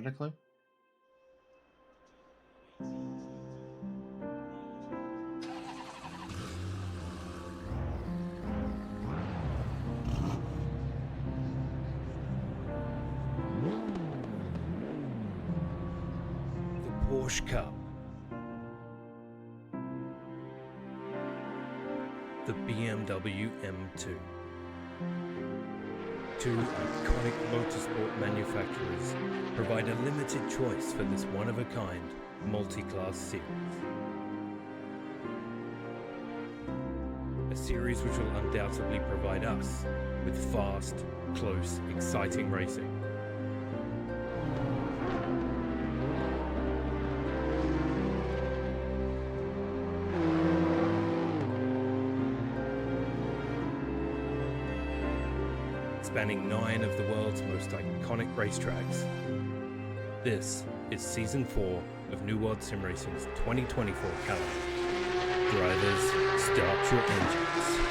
theoretically. The Porsche Cup. The BMW M2. Two iconic motorsport manufacturers provide a limited choice for this one-of-a-kind multi-class series. A series which will undoubtedly provide us with fast, close, exciting racing. Spanning 9 of the world's most iconic racetracks. This is Season 4 of New World Sim Racing's 2024 calendar. Drivers, start your engines.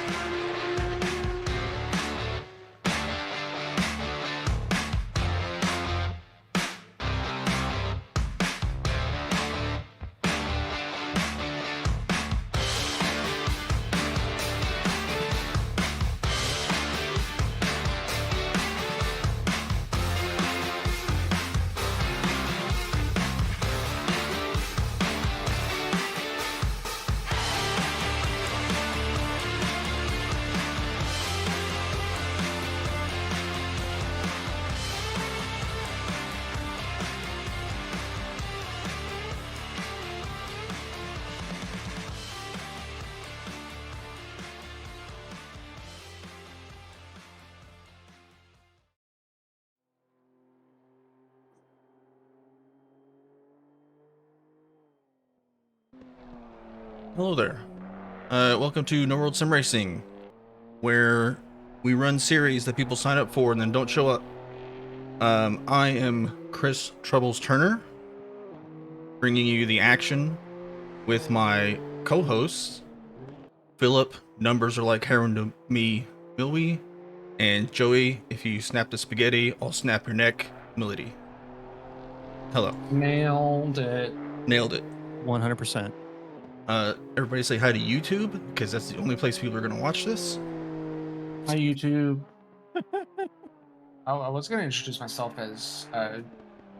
Hello there. Welcome to No World Sim Racing, where we run series that people sign up for and then don't show up. I am Chris Troubles Turner, bringing you the action with my co-hosts, Philip, numbers are like heroin to me, Milwy, and Joey, if you snap the spaghetti, I'll snap your neck, Milady. Hello. Nailed it. Nailed it. 100%. Everybody say hi to YouTube, because that's the only place people are going to watch this. Hi, YouTube. I was going to introduce myself as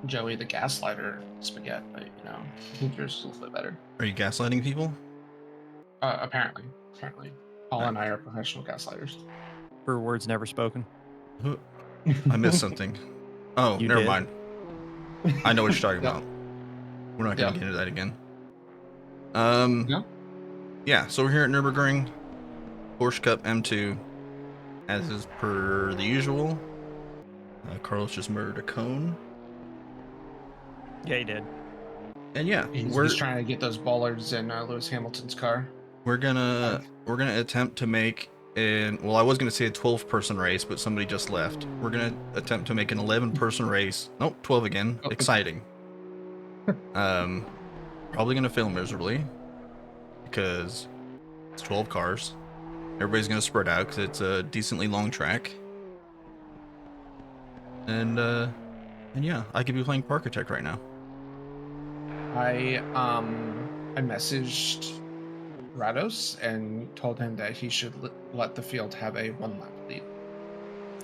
Joey the Gaslighter Spaghetti, but I think yours is a little bit better. Are you gaslighting people? Apparently. Paul and I are professional gaslighters. For words never spoken. I missed something. Oh, You never did. mind. I know what you're talking Yep. about. We're not going to Yep. get into that again. Yeah. Yeah, so we're here at Nurburgring, Porsche Cup M2, as is per the usual. Carlos just murdered a cone. Yeah, he did. And yeah, He's trying to get those bollards in Lewis Hamilton's car. we're gonna attempt to make well, I was gonna say a 12-person race, but somebody just left. We're gonna attempt to make an 11-person race. Nope, 12 again. Oh. Exciting. Probably gonna fail miserably because it's 12 cars. Everybody's gonna spread out because it's a decently long track. And yeah, I could be playing Parkitect right now. I messaged Rados and told him that he should let the field have a 1-lap lead.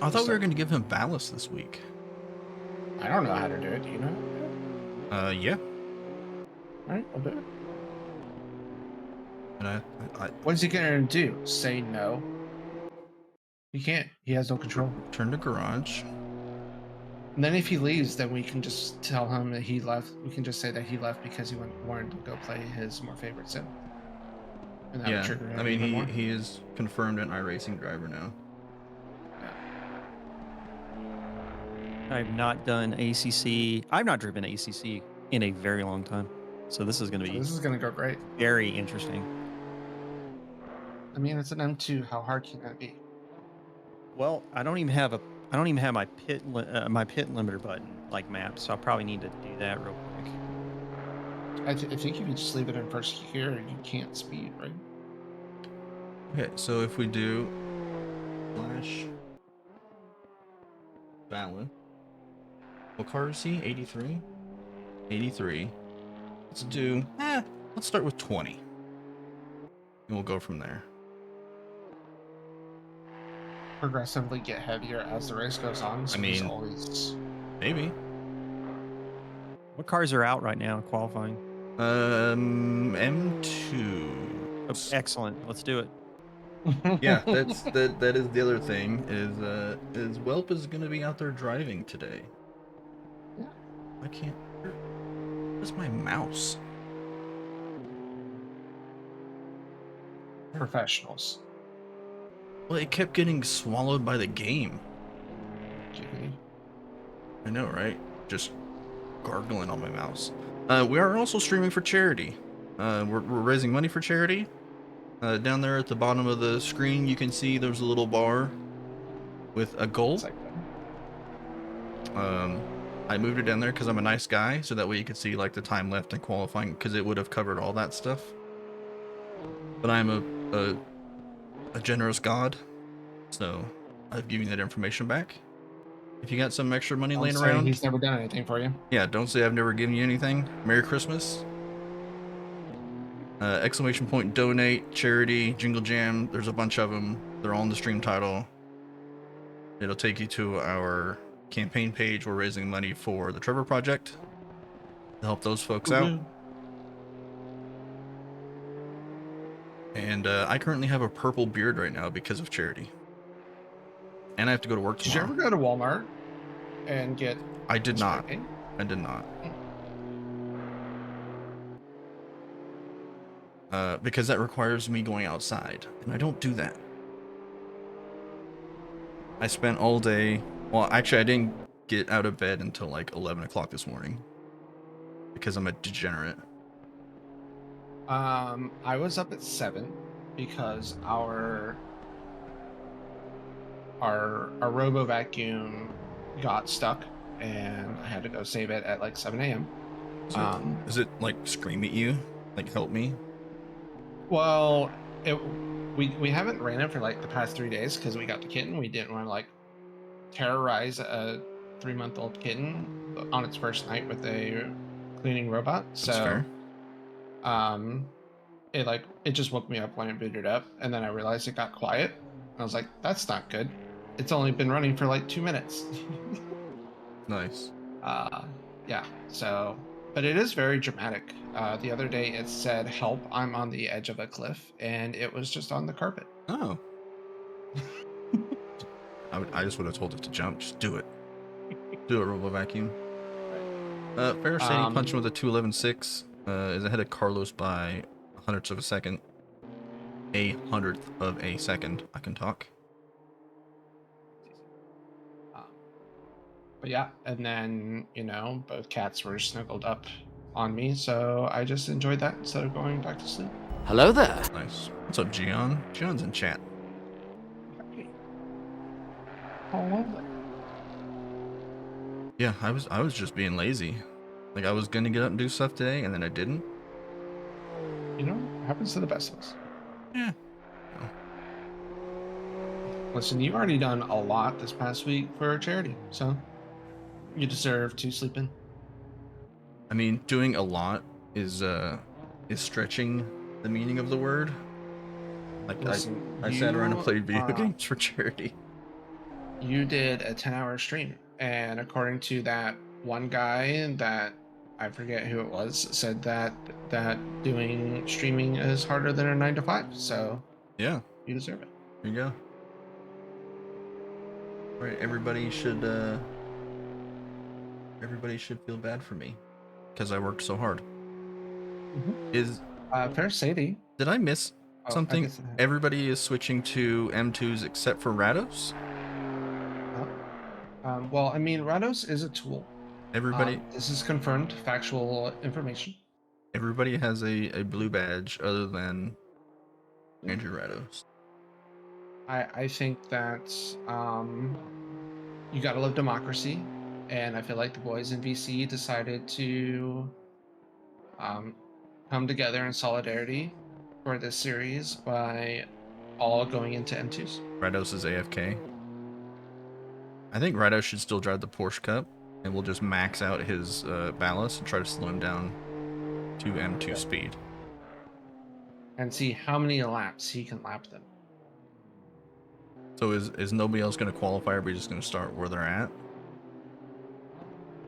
I thought we were going to give him ballast this week. I don't know how to do it. Do you know? Yeah. All right, I'll do it. And What is he gonna do? Say no? He can't. He has no control. turn to garage. And then if he leaves, then we can just tell him that he left. We can just say that he left because he wanted to go play his more favorite sim. And that would Yeah, trigger him I mean, even more. he is confirmed an iRacing driver now. I've not done ACC. I've not driven ACC in a very long time. So this is going to So be this is gonna go great. very interesting. I mean, it's an M2. How hard can that be? Well, I don't even have my pit limiter button like mapped, so I probably need to do that real quick. I think if you just leave it in first gear, you can't speed, right? Okay, so if we do / valid What car is he? 83? 83. Let's start with 20. And we'll go from there. Progressively get heavier as the race goes on. So he's mean- always Maybe. What cars are out right now in qualifying? M2. Oh, excellent. Let's do it. Yeah, that is the other thing is Welp is gonna be out there driving today. Yeah. I can't. Where's my mouse? Professionals. Well, it kept getting swallowed by the game. Giggity. I know, right? Just gargling on my mouse. We are also streaming for charity. We're raising money for charity. Down there at the bottom of the screen, you can see there's a little bar with a goal. It's like I moved it down there because I'm a nice guy, so that way you could see like the time left in qualifying, because it would have covered all that stuff. But I'm a generous god, so I've given you that information back. If you got some extra money Don't laying say around, he's never done anything for you. yeah, don't say I've never given you anything. Merry Christmas. Exclamation point, donate, charity, jingle jam. There's a bunch of them. They're all in the stream title. It'll take you to our campaign page. We're raising money for the Trevor Project to help those folks out. And I currently have a purple beard right now because of charity. And I have to go to work Did you tomorrow. ever go to Walmart and get? I did spray not. paint? I did not. Because that requires me going outside, and I don't do that. I spent all day. Well, actually, I didn't get out of bed until like 11 o'clock this morning because I'm a degenerate. I was up at 7 because our robo vacuum got stuck, and I had to go save it at like 7 a.m. Does it like scream at you? Like, help me? Well, we haven't ran it for like the past 3 days because we got the kitten. We didn't want to like terrorize a 3-month-old kitten on its first night with a cleaning robot. That's So, fair. it just woke me up when it booted up, and then I realized it got quiet. I was like, that's not good. It's only been running for like 2 minutes. Nice. Yeah. So, but it is very dramatic. The other day it said, "Help! I'm on the edge of a cliff," and it was just on the carpet. Oh. I just would have told it to jump. Just do it. Do it, Robo Vacuum. Ferris Sadie punched him with a 211.6. Is ahead of Carlos by hundredths of a second. A hundredth of a second. I can talk. But yeah, and then both cats were snuggled up on me, so I just enjoyed that instead of going back to sleep. Hello there. Nice. What's up, Gian? Gion's in chat. Oh, lovely. Yeah, I was just being lazy. Like, I was gonna get up and do stuff today, and then I didn't. It happens to the best of us. Yeah. Listen, you've already done a lot this past week for charity, so you deserve to sleep in. I mean, doing a lot is stretching the meaning of the word. Like, Listen, I sat around and you, played video games for charity. You did a 10-hour stream, and according to that one guy that I forget who it was, said that doing streaming is harder than a 9 to 5. So Yeah, you deserve it. there you go. Right, everybody should feel bad for me because I worked so hard. Fair Sadie. Did I miss Oh, something? I guess it happened. Everybody is switching to M2s except for Rados. Well, I mean, Rados is a tool. Everybody, This is confirmed factual information. everybody has a blue badge other than Andrew Rados. I think that you got to love democracy, and I feel like the boys in VC decided to come together in solidarity for this series by all going into M2s. Rados is AFK. I think Rados should still drive the Porsche Cup and we'll just max out his ballast and try to slow him down to M2 speed. And see how many laps he can lap them. So is nobody else going to qualify? Or are we just going to start where they're at?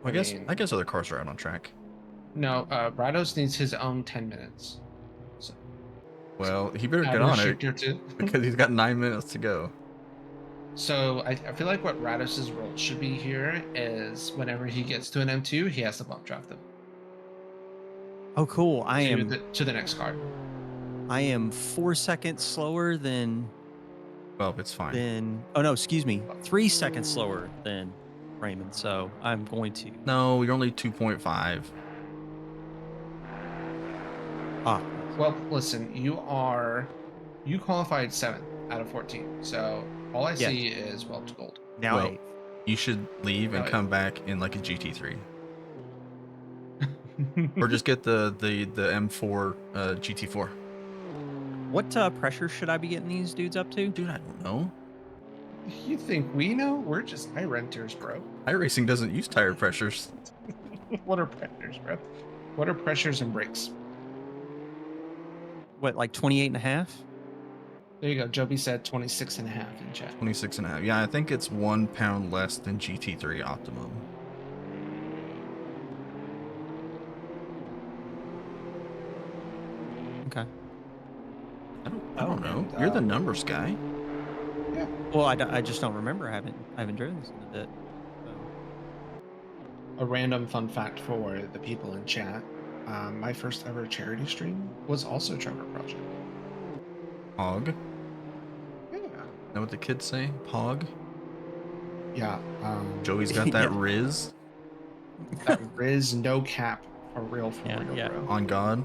Well, I guess other cars are out on track. No, Rados needs his own 10 minutes. So, Well, he better add get a on it restrictor to- because he's got 9 minutes to go. So I feel like what Rados's role should be here is whenever he gets to an M2, he has to bump draft them Oh, cool. to the next car. I am 4 seconds slower than Well, it's fine. oh no, excuse me, 3 seconds slower than Raymond. So I'm going to. No, you're only 2.5. Well, listen, you qualified 7th out of 14. So all I see is Welch Gold. Now Well, 8. You should leave and come back in like a GT3. Or just get the M4 GT4. What pressure should I be getting these dudes up to? Dude, I don't know. You think we know? We're just renters, bro. iRacing doesn't use tire pressures. What are pressures, bro? What are pressures and brakes? What, like 28 and a half? There you go. Joby said 26 and a half in chat. 26 and a half. Yeah, I think it's 1 pound less than GT3 Optimum. Okay. I don't know. You're the numbers guy. Yeah. Well, I just don't remember. I haven't driven this in a bit. So. A random fun fact for the people in chat. My first ever charity stream was also Trevor Project. Pog. Yeah. Know what the kids say? Pog. Yeah. Joey's got that Riz. That Riz no cap for real, bro. On God.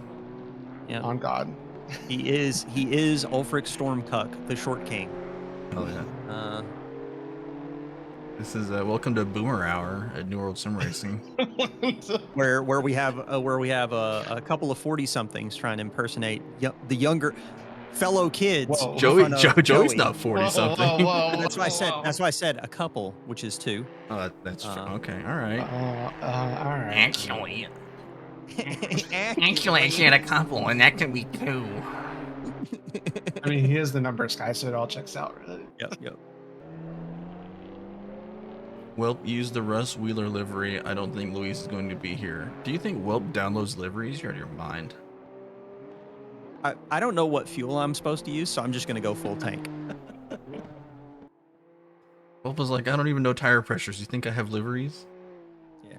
Yeah. On God. He is Ulfric Stormcuck, the short king. Oh yeah. This is welcome to Boomer Hour at New World Sim Racing, where we have a couple of 40 somethings trying to impersonate the younger fellow kids. Whoa. Joey's not 40 something. That's why I said a couple, which is 2. Oh, that's true. Okay, all right. All right. Actually, I said a couple, and that could be 2. I mean, he is the numbers guy, so it all checks out, really. Yep. Welp used the Russ Wheeler livery. I don't think Luis is going to be here. Do you think Welp downloads liveries? You're out of your mind. I don't know what fuel I'm supposed to use, so I'm just going to go full tank. Welp was like, I don't even know tire pressures. You think I have liveries? Yeah.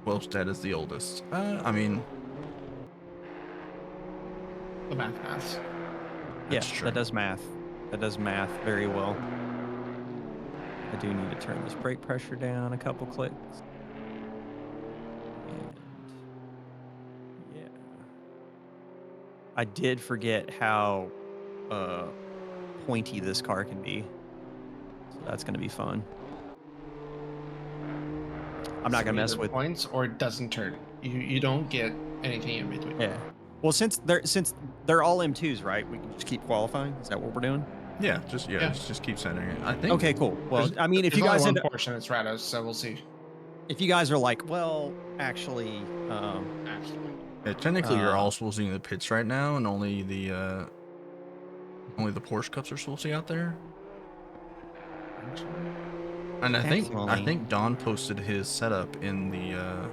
Welp's dad is the oldest. I mean... The math. Yeah, true. that does math. That does math very well. I do need to turn this brake pressure down a couple clicks. And yeah. I did forget how pointy this car can be. So that's going to be fun. I'm not going to mess with points or it doesn't turn. You don't get anything in between. Yeah. Well, since they're all M2s, right? We can just keep qualifying. Is that what we're doing? Yeah, just keep sending it. I think. Okay, cool. Well, I mean, if There's you guys only end one up, portion, it's Rados, so we'll see. if you guys are like, well, actually, Yeah, technically, you're all supposed to be in the pits right now, and only the Porsche Cups are supposed to be out there. And I think Don posted his setup in the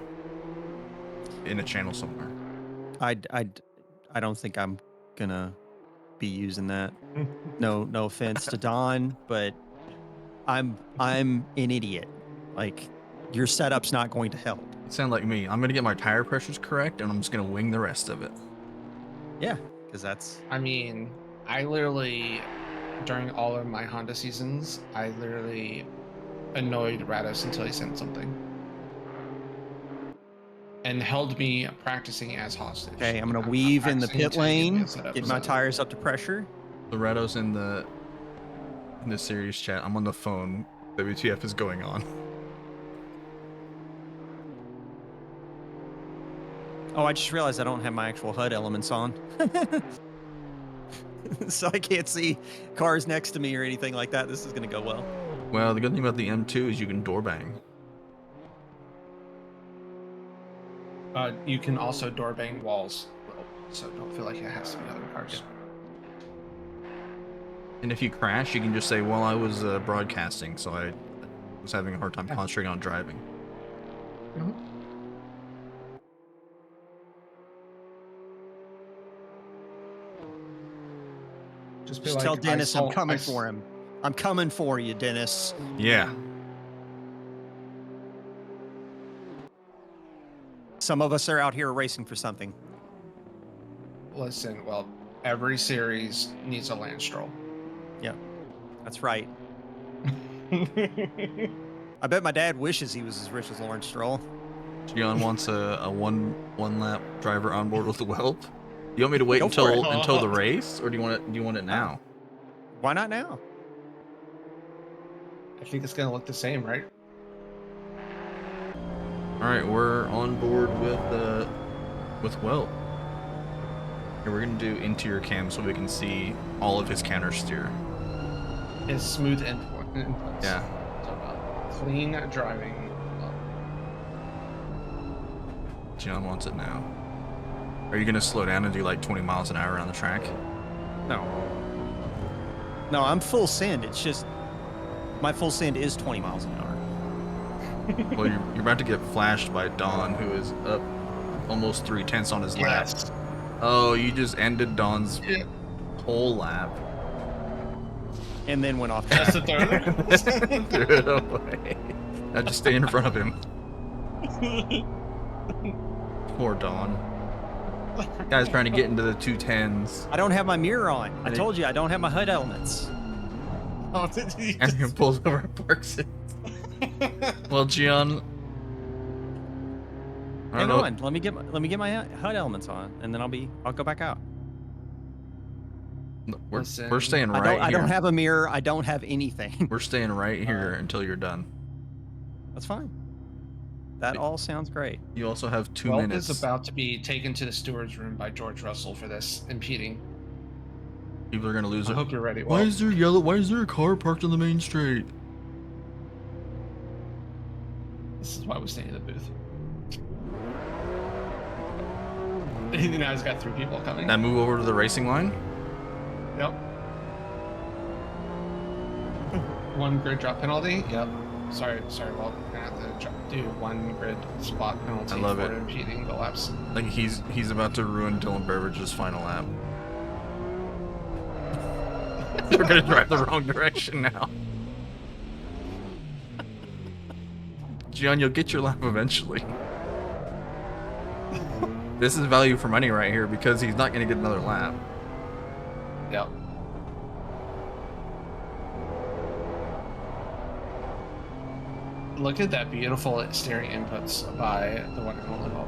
in a channel somewhere. I don't think I'm gonna be using that. No offense to Don, but I'm an idiot. Like, your setup's not going to help. It sounds like me. I'm gonna get my tire pressures correct, and I'm just gonna wing the rest of it. Yeah, because that's. I mean, I literally, during all of my Honda seasons, I literally annoyed Rados until he sent something. And held me practicing as hostage. Okay, I'm gonna weave in the pit lane, get my tires tires up to pressure. The Rados in the series chat. I'm on the phone. WTF is going on? Oh, I just realized I don't have my actual HUD elements on. so I can't see cars next to me or anything like that. This is gonna go well. Well, the good thing about the M2 is you can door bang. You can also door bang walls, so don't feel like it has to be other cars. And if you crash, you can just say, well, I was broadcasting, so I was having a hard time concentrating on driving. Mhm. Just be Just like, tell Dennis I'm coming I for him. I'm coming for you, Dennis. Yeah. Some of us are out here racing for something. Listen, well, every series needs a land stroll. Yeah, that's right. I bet my dad wishes he was as rich as Lawrence Stroll. Gian wants a one lap driver on board with the whelp. You want me to wait Go for until the race, or do you want it now? Why not now? I think it's gonna look the same, right? All right, we're on board with whelp. Here, we're gonna do interior cam so we can see all of his counter steer. His smooth inputs. Yeah. So, clean driving. Gian wants it now. Are you gonna slow down and do like 20 miles an hour on the track? No. No, I'm full send. It's just my full send is 20 miles an hour. Well, you're about to get flashed by Don, who is up almost 3/10 on his lap. Yes. Oh, you just ended Don's whole lap. And then went off. That's the third. Threw it away. Now just stay in front of him. Poor Don. Guy's trying to get into the 210s. I don't have my mirror on. I told you I don't have my HUD elements. And he pulls over and parks it. Well, Gian, I don't Hang know. on. Let me get my HUD elements on, and then I'll go back out. We're Listen, staying right here. I don't have a mirror. I don't have anything. We're staying right here until you're done. That's fine. That all sounds great. You also have 2 Whelp minutes. is about to be taken to the steward's room by George Russell for this impeding. People are gonna lose I it. hope you're ready. Why Whelp. is there yellow? Why is there a car parked on the main street? This is why we stay in the booth. Now he's got 3 people coming. Now move over to the racing line. Yep. 1 grid drop penalty. Yep. Sorry. Well, we're gonna have to do 1 grid spot penalty I love for it. impeding the laps. Like he's about to ruin Dylan Beveridge's final lap. We're gonna drive the wrong direction now. Gian, you'll get your lap eventually. This is value for money right here because he's not gonna get another lap. Yep. Look at that beautiful steering inputs by the one and only Whelp.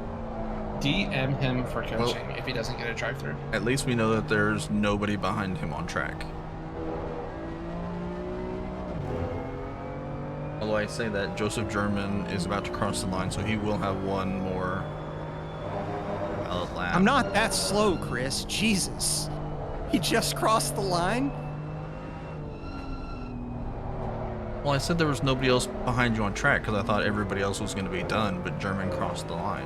DM him for coaching if he doesn't get a drive-through. At least we know that there's nobody behind him on track. Although I say that Joseph German is about to cross the line, so he will have 1 more valid lap. I'm not that slow, Chris. Jesus. He just crossed the line? Well, I said there was nobody else behind you on track because I thought everybody else was going to be done, but German crossed the line.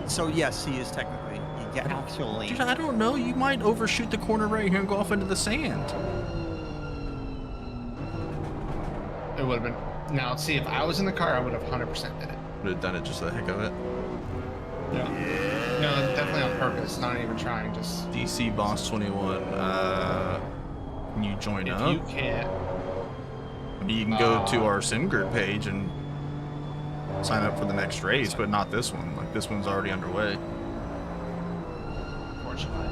So yes, he is technically. Yeah, actually. Dude, I don't know. You might overshoot the corner right here and go off into the sand. It would have been. Now, see, if I was in the car, I would have 100% did it. Would have done it just for the heck of it. Yeah. No, definitely on purpose. Not even trying. Just DC Boss 21. Can you join if up? you can't. I mean, you can go to our SimGrid page and sign up for the next race, but not this one. Like, this one's already underway. Unfortunately.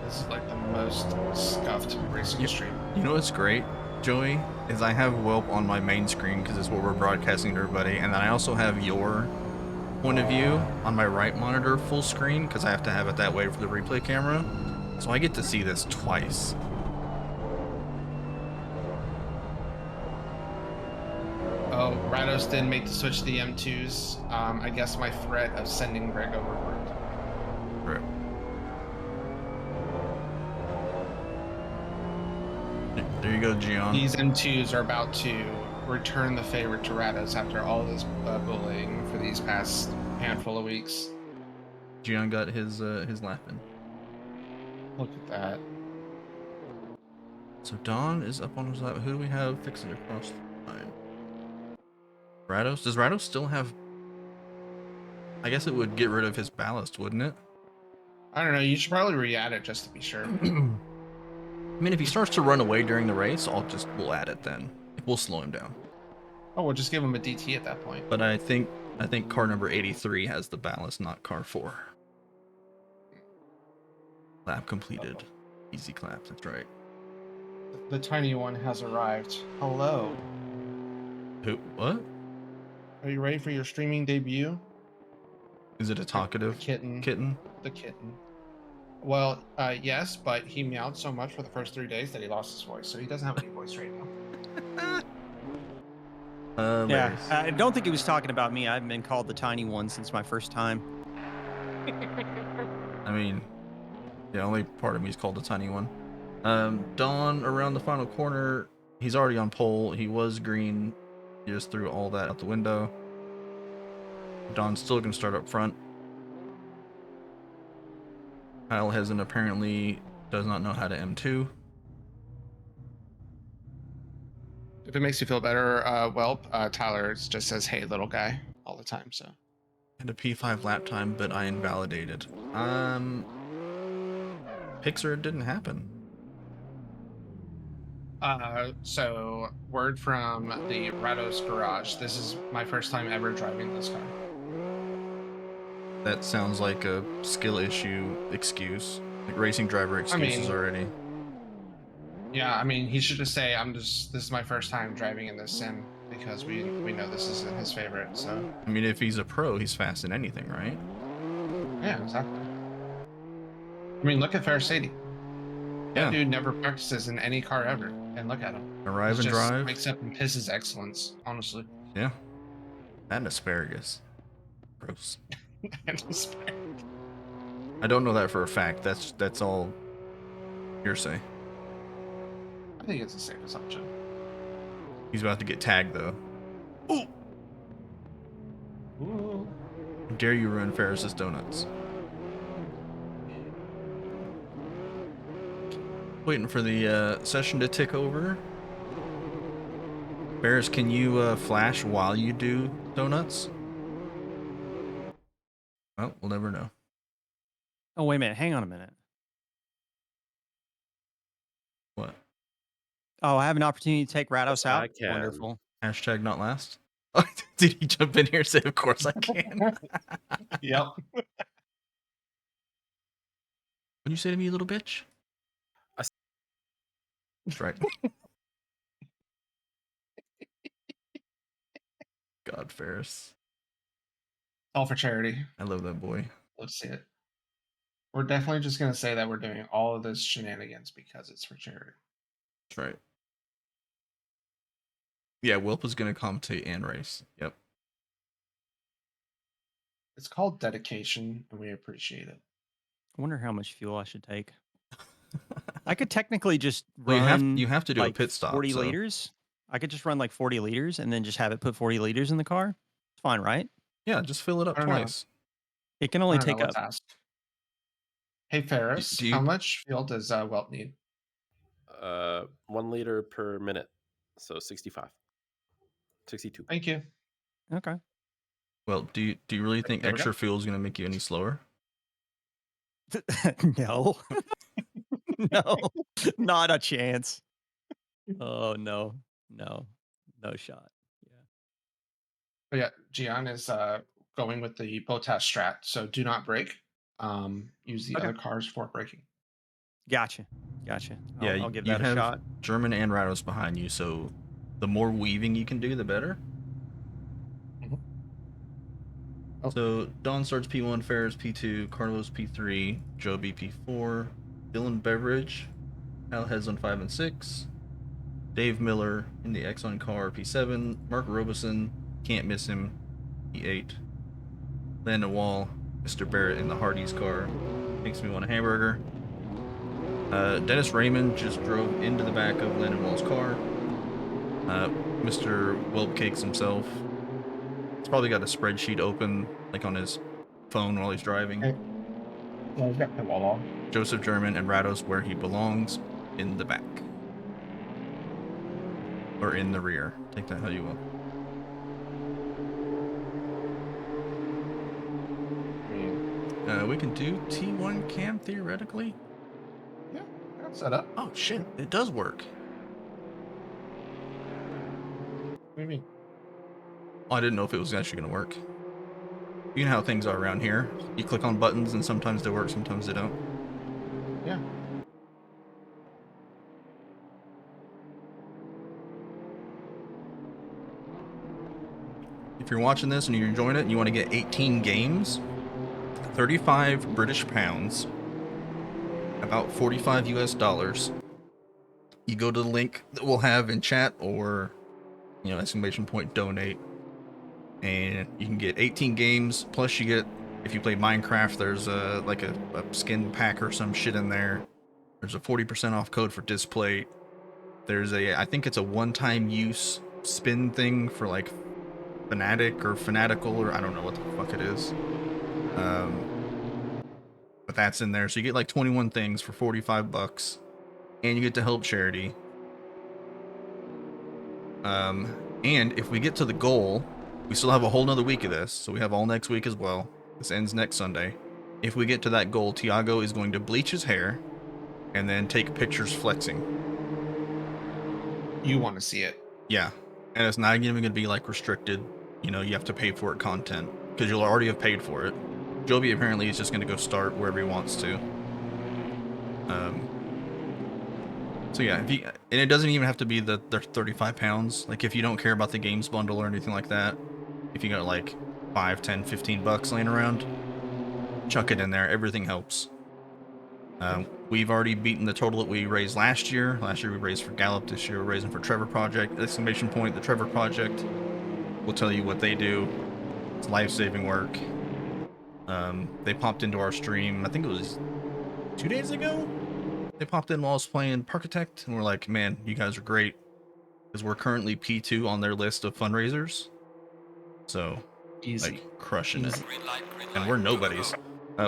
This is like the most scuffed racing stream. You know what's great, Joey? Is I have Whelp on my main screen because it's what we're broadcasting to everybody, and then I also have your point of view on my right monitor full screen because I have to have it that way for the replay camera. So I get to see this twice. Rados did make the switch to the M2s. I guess my threat of sending Greg over worked. Right. There you go, Gian. These M2s are about to return the favor to Rados after all this bullying for these past handful of weeks. Gian got his lap in. Look at that. So Don is up on his lap. Who do we have fixing across the line? Rados? Does Rados still have... I guess it would get rid of his ballast, wouldn't it? I don't know. You should probably re-add it just to be sure. I mean, if he starts to run away during the race, we'll add it then. We'll slow him down. Oh, we'll just give him a DT at that point. But I think car number 83 has the ballast, not car 4. Lap completed. Easy clap, that's right. The tiny one has arrived. Hello. Who? What? Are you ready for your streaming debut? Is it a talkative Kitten. kitten? The kitten. Well, yes, but he meowed so much for the first 3 days that he lost his voice, so he doesn't have any voice right now. Yeah, I don't think he was talking about me. I haven't been called the tiny one since my first time. I mean, the only part of me is called the tiny one. Dawn around the final corner. He's already on pole. He was green. He just threw all that out the window. Dawn's still going to start up front. Kyle Hesen apparently does not know how to M2. If it makes you feel better, Tyler just says, "Hey, little guy," all the time. So. And a P5 lap time, but I invalidated. Pixar didn't happen. So word from the Rados garage. This is my first time ever driving this car. That sounds like a skill issue excuse. Like racing driver excuses already. Yeah, I mean, he should just say, this is my first time driving in this sim, because we know this isn't his favorite, so. I mean, if he's a pro, he's fast in anything, right? Yeah, exactly. I mean, look at Farasati. That dude never practices in any car ever, and look at him. Arrive and just drive. Wakes up and pisses excellence, honestly. Yeah. And asparagus. Gross. And asparagus. I don't know that for a fact. That's all hearsay. I think it's a safe assumption. He's about to get tagged though. Ooh! Ooh. Dare you ruin Ferris's donuts? Waiting for the session to tick over. Ferris, can you flash while you do donuts? Well, we'll never know. Oh, wait a minute. Hang on a minute. What? Oh, I have an opportunity to take Rados out. I can. Wonderful. Hashtag not last. Did he jump in here and say, of course I can? Yep. What'd you say to me, you little bitch? That's right. God, Ferris. All for charity. I love that boy. Let's see it. We're definitely just going to say that we're doing all of this shenanigans because it's for charity. That's right. Yeah, Wilp is going to commentate and race. Yep. It's called dedication, and we appreciate it. I wonder how much fuel I should take. I could technically just run. Well, you have to do like a pit stop. 40 liters. I could just run like 40 liters and then just have it put 40 liters in the car. It's fine, right? Yeah, just fill it up I don't know. twice. It can only take Let's up. ask. Hey, Ferris, how much fuel does Welt need? 1 liter per minute. So 65. 62. Thank you. Okay. Well, do you really think There we go. extra fuel is going to make you any slower? No. No. Not a chance. Oh, no. No. No shot. Yeah. But yeah, Gian is going with the Botas strat, so do not brake. Use the Okay. other cars for braking. Gotcha. I'll give that a have shot. German and Rados behind you, so the more weaving you can do, the better. Mhm. Oh. So Don starts P1, Ferris P2, Carlos P3, Joby P4, Dylan Beveridge, Al Heslin 5 and 6, Dave Miller in the Exxon car P7, Mark Robeson, Can't miss him. He ate. Landon Wall, Mr. Barrett in the Hardee's car. Makes me want a hamburger. Dennis Raymond just drove into the back of Landon Wall's car. Mr. Whelpcakes himself. He's probably got a spreadsheet open, like on his phone while he's driving. Okay. Well, I've got the wall on. Joseph German and Rados where he belongs, in the back. Or in the rear. Take that how you will. We can do T1 cam theoretically. Yeah, that's set up. Oh shit, it does work. What do you mean? Oh, I didn't know if it was actually going to work. You know how things are around here. You click on buttons and sometimes they work, sometimes they don't. Yeah. If you're watching this and you're enjoying it and you want to get 18 games, 35 British pounds, about 45 US dollars, you go to the link that we'll have in chat or, exclamation point donate, and you can get 18 games, plus you get, if you play Minecraft, there's like a skin pack or some shit in there. There's a 40% off code for Display. There's I think it's a one-time use spin thing for like Fanatic or Fanatical, or I don't know what the fuck it is. But that's in there. So you get like 21 things for 45 bucks, and you get to help charity. And if we get to the goal, we still have a whole nother week of this, so we have all next week as well. This ends next Sunday. If we get to that goal, Tiago is going to bleach his hair and then take pictures flexing. You want to see it. Yeah. And it's not even going to be like restricted, you have to pay for it content, because you'll already have paid for it. Joby apparently is just going to go start wherever he wants to. So yeah, and it doesn't even have to be the 35 pounds. Like if you don't care about the games bundle or anything like that, if you got like 5, 10, 15 bucks laying around, chuck it in there. Everything helps. We've already beaten the total that we raised last year. Last year we raised for Gallup. This year we're raising for Trevor Project. Exclamation point, the Trevor Project will tell you what they do. It's life-saving work. They popped into our stream, I think it was 2 days ago? They popped in while I was playing Parkitect, and we're like, man, you guys are great. Because we're currently P2 on their list of fundraisers. So, Easy. like, crushing it. Green light, And we're nobodies.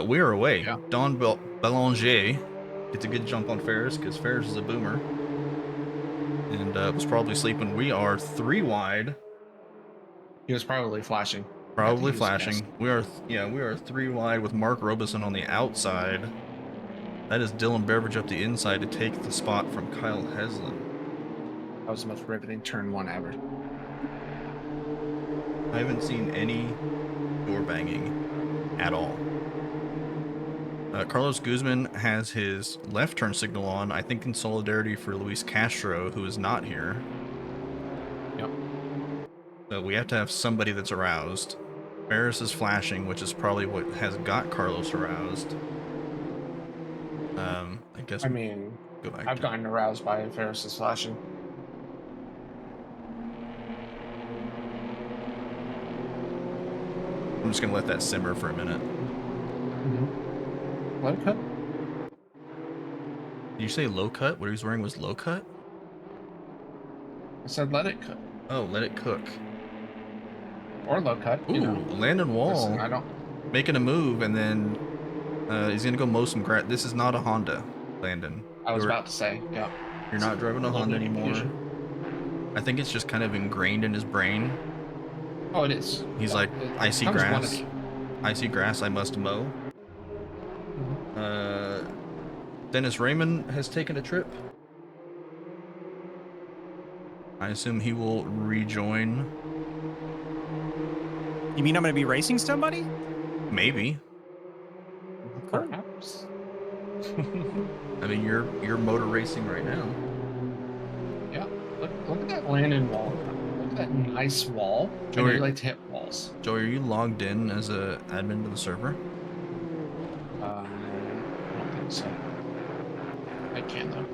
We are away. Yeah. Don Belanger gets a good jump on Ferris, because Ferris is a boomer. And was probably sleeping. We are 3 wide. He was probably flashing. Probably I think he was flashing. We are 3 wide with Mark Robeson on the outside. That is Dylan Beveridge up the inside to take the spot from Kyle Heslin. That was the most riveting turn 1 ever. I haven't seen any door banging at all. Carlos Guzman has his left turn signal on, I think in solidarity for Luis Castro, who is not here. Yep. So we have to have somebody that's aroused. Ferris is flashing, which is probably what has got Carlos aroused. I guess. I mean, go back. I've gotten aroused by Ferris's flashing. I'm just gonna let that simmer for a minute. Let it cut. Did you say low cut? What he was wearing was low cut? I said let it cut. Oh, let it cook. Or low cut. Ooh, Landon Wall. Listen, I don't. Making a move, and then he's gonna go mow some grass. This is not a Honda, Landon. I was about to say, yeah. You're not driving a Honda anymore. I think it's just kind of ingrained in his brain. Oh, it is. He's Yeah, like, it I see becomes grass. quantity. I see grass, I must mow. Dennis Raymond has taken a trip. I assume he will rejoin. You mean I'm going to be racing somebody? Maybe. Perhaps. I mean, you're motor racing right now. Yeah. Look at that Landon wall. Look at that nice wall. Joey- I like to hit walls. Joey, are you logged in as a admin to the server? I don't think so. I can though.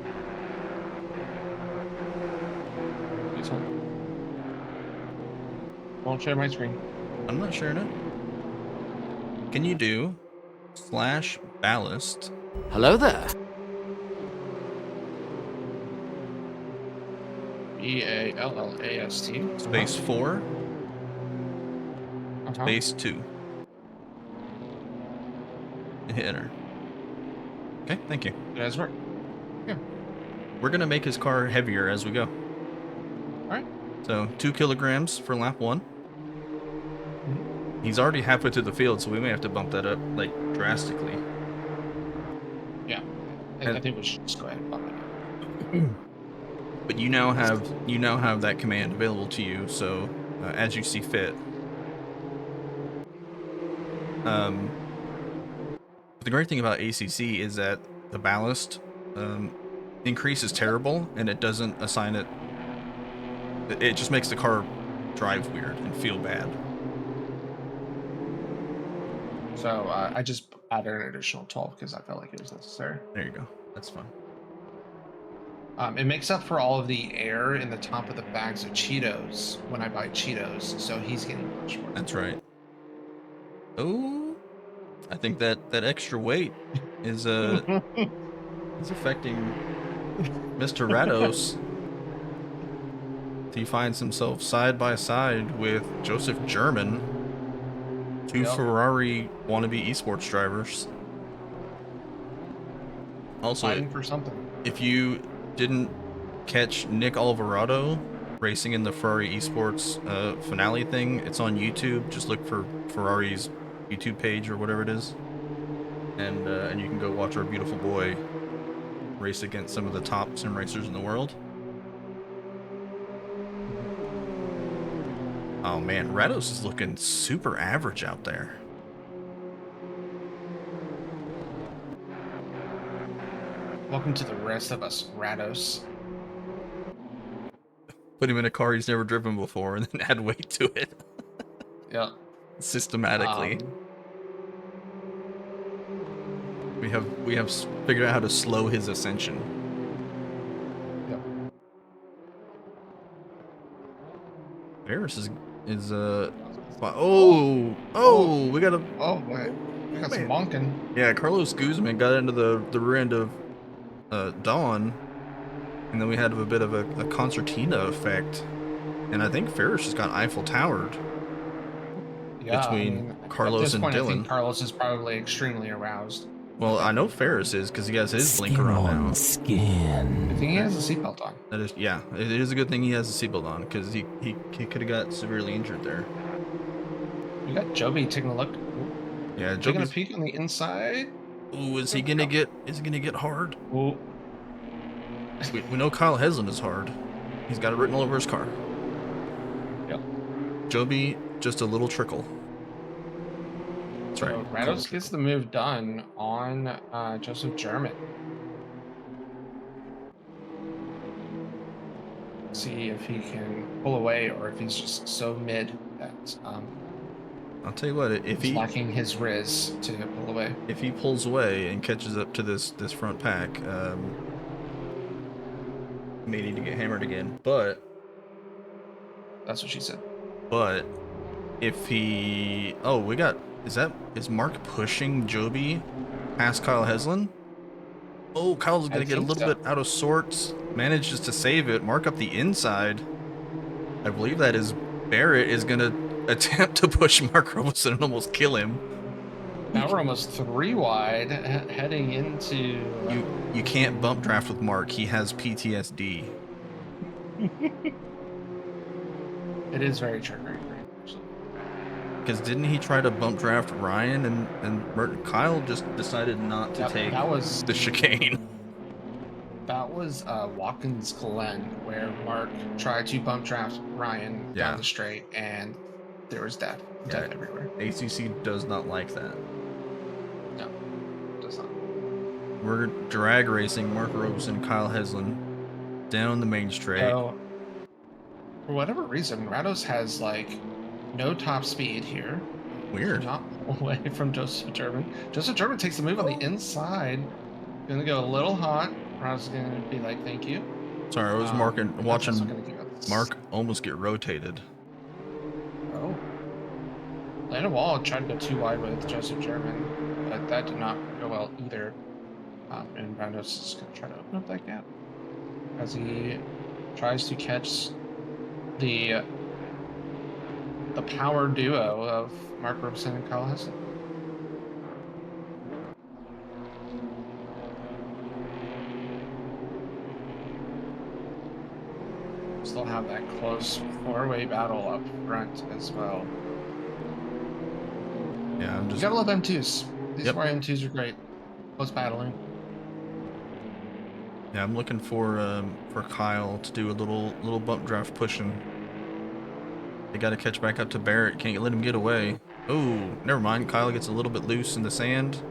Please hold. Don't share my screen. I'm not sharing it. Can you do /ballast? Hello there. BALLAST. Space 4, Uh-huh. space 2. And hit enter. Okay, thank you. It does work. Yeah. We're gonna make his car heavier as we go. Alright. So 2 kilograms for lap 1. Mm-hmm. He's already halfway through the field, so we may have to bump that up like drastically. Yeah. I think we should just go ahead and bump it up. But you now have that command available to you, so as you see fit. The great thing about ACC is that the ballast increase is terrible, and it doesn't assign it. It just makes the car drive weird and feel bad. So I just added an additional 12 because I felt like it was necessary. There you go. That's fun. It makes up for all of the air in the top of the bags of Cheetos when I buy Cheetos, so he's getting much more. That's right. Oh, I think that extra weight is affecting Mr. Rados. He finds himself side by side with Joseph German, 2 Ferrari wannabe esports drivers. Also, fighting for something. if you didn't catch Nick Alvarado racing in the Ferrari esports finale thing, it's on YouTube. Just look for Ferrari's YouTube page or whatever it is, and you can go watch our beautiful boy race against some of the top sim racers in the world. Oh man, Rados is looking super average out there. Welcome to the rest of us, Rados. Put him in a car he's never driven before and then add weight to it. Yeah. Systematically. We have figured out how to slow his ascension. Yep. Paris is we got a Oh wait, we got some bonking. Yeah, Carlos Guzman got into the rear end of Dawn, and then we had a bit of a concertina effect, and I think Ferris just got Eiffel Towered. Yeah, between Carlos at this and point, I Dylan. think Carlos is probably extremely aroused. Well, I know Ferris is because he has his blinker on now. I think he has a seatbelt on. That is, yeah, it is a good thing he has a seatbelt on because he could have got severely injured there. We got Joby taking a look. Yeah, Taking a Joby's. peek on the inside. Ooh, is he gonna get hard? Ooh. We know Kyle Heslin is hard. He's got it written all over his car. Yep. Joby, just a little trickle. That's right. So Rados gets the move done on Joseph German. See if he can pull away or if he's just so mid that I'll tell you what, if he's he lacking his riz to pull away. If he pulls away and catches up to this front pack, may need to get hammered again. But That's what she said. But if he, is Mark pushing Joby past Kyle Heslin? Oh, Kyle's gonna get a little bit out of sorts. Manages to save it. Mark up the inside. I believe that is Barrett is gonna attempt to push Mark Robeson and almost kill him. Now we're almost 3 wide, heading into. You can't bump draft with Mark. He has PTSD. It is very triggering. Because didn't he try to bump draft Ryan and Merton? Kyle just decided not to take the chicane. That was Watkins Glen, where Mark tried to bump draft Ryan down the straight, and there was death everywhere. ACC does not like that. No, it does not. We're drag racing Mark Robeson, Kyle Heslin down the main straight. So, for whatever reason, Rados has no top speed here. Weird. Not away from Joseph German. Joseph German takes the move on the inside. Gonna go a little hot. Rados is gonna be like, "Thank you." Sorry, I was watching Mark almost get rotated. Oh, Landon Wall tried to go too wide with Joseph German, but that did not go well either. And Brandos is going to try to open up that gap as he tries to catch the power duo of Mark Robeson and Kyle Hessen. Still have that close four-way battle up front as well. Yeah, I'm You just. gotta love M2s. These Yep. four M2s are great. Close battling. Yeah, I'm looking for Kyle to do a little bump draft pushing. They got to catch back up to Barrett. Can't let him get away. Oh, never mind. Kyle gets a little bit loose in the sand.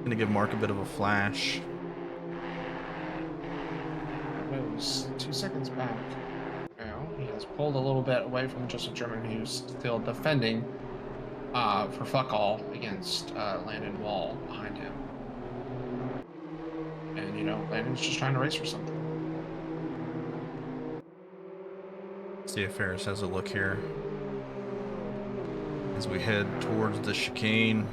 Gonna give Mark a bit of a flash. Moves 2 seconds back. Now he has pulled a little bit away from Joseph German, who's still defending for fuck all against Landon Wall behind him. And you know, Landon's just trying to race for something. See if Ferris has a look here as we head towards the chicane.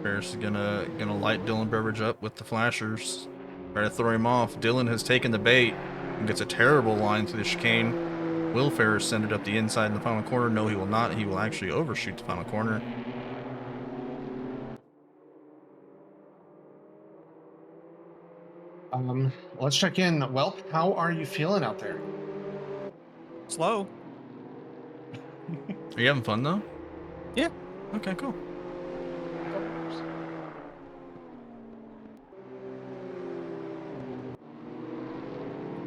Ferris is gonna light Dylan Beveridge up with the flashers. Try to throw him off. Dylan has taken the bait and gets a terrible line through the chicane. Will Ferris send it up the inside in the final corner? No, he will not. He will actually overshoot the final corner. Let's check in. Well, how are you feeling out there? Slow. Are you having fun though? Yeah. Okay, cool.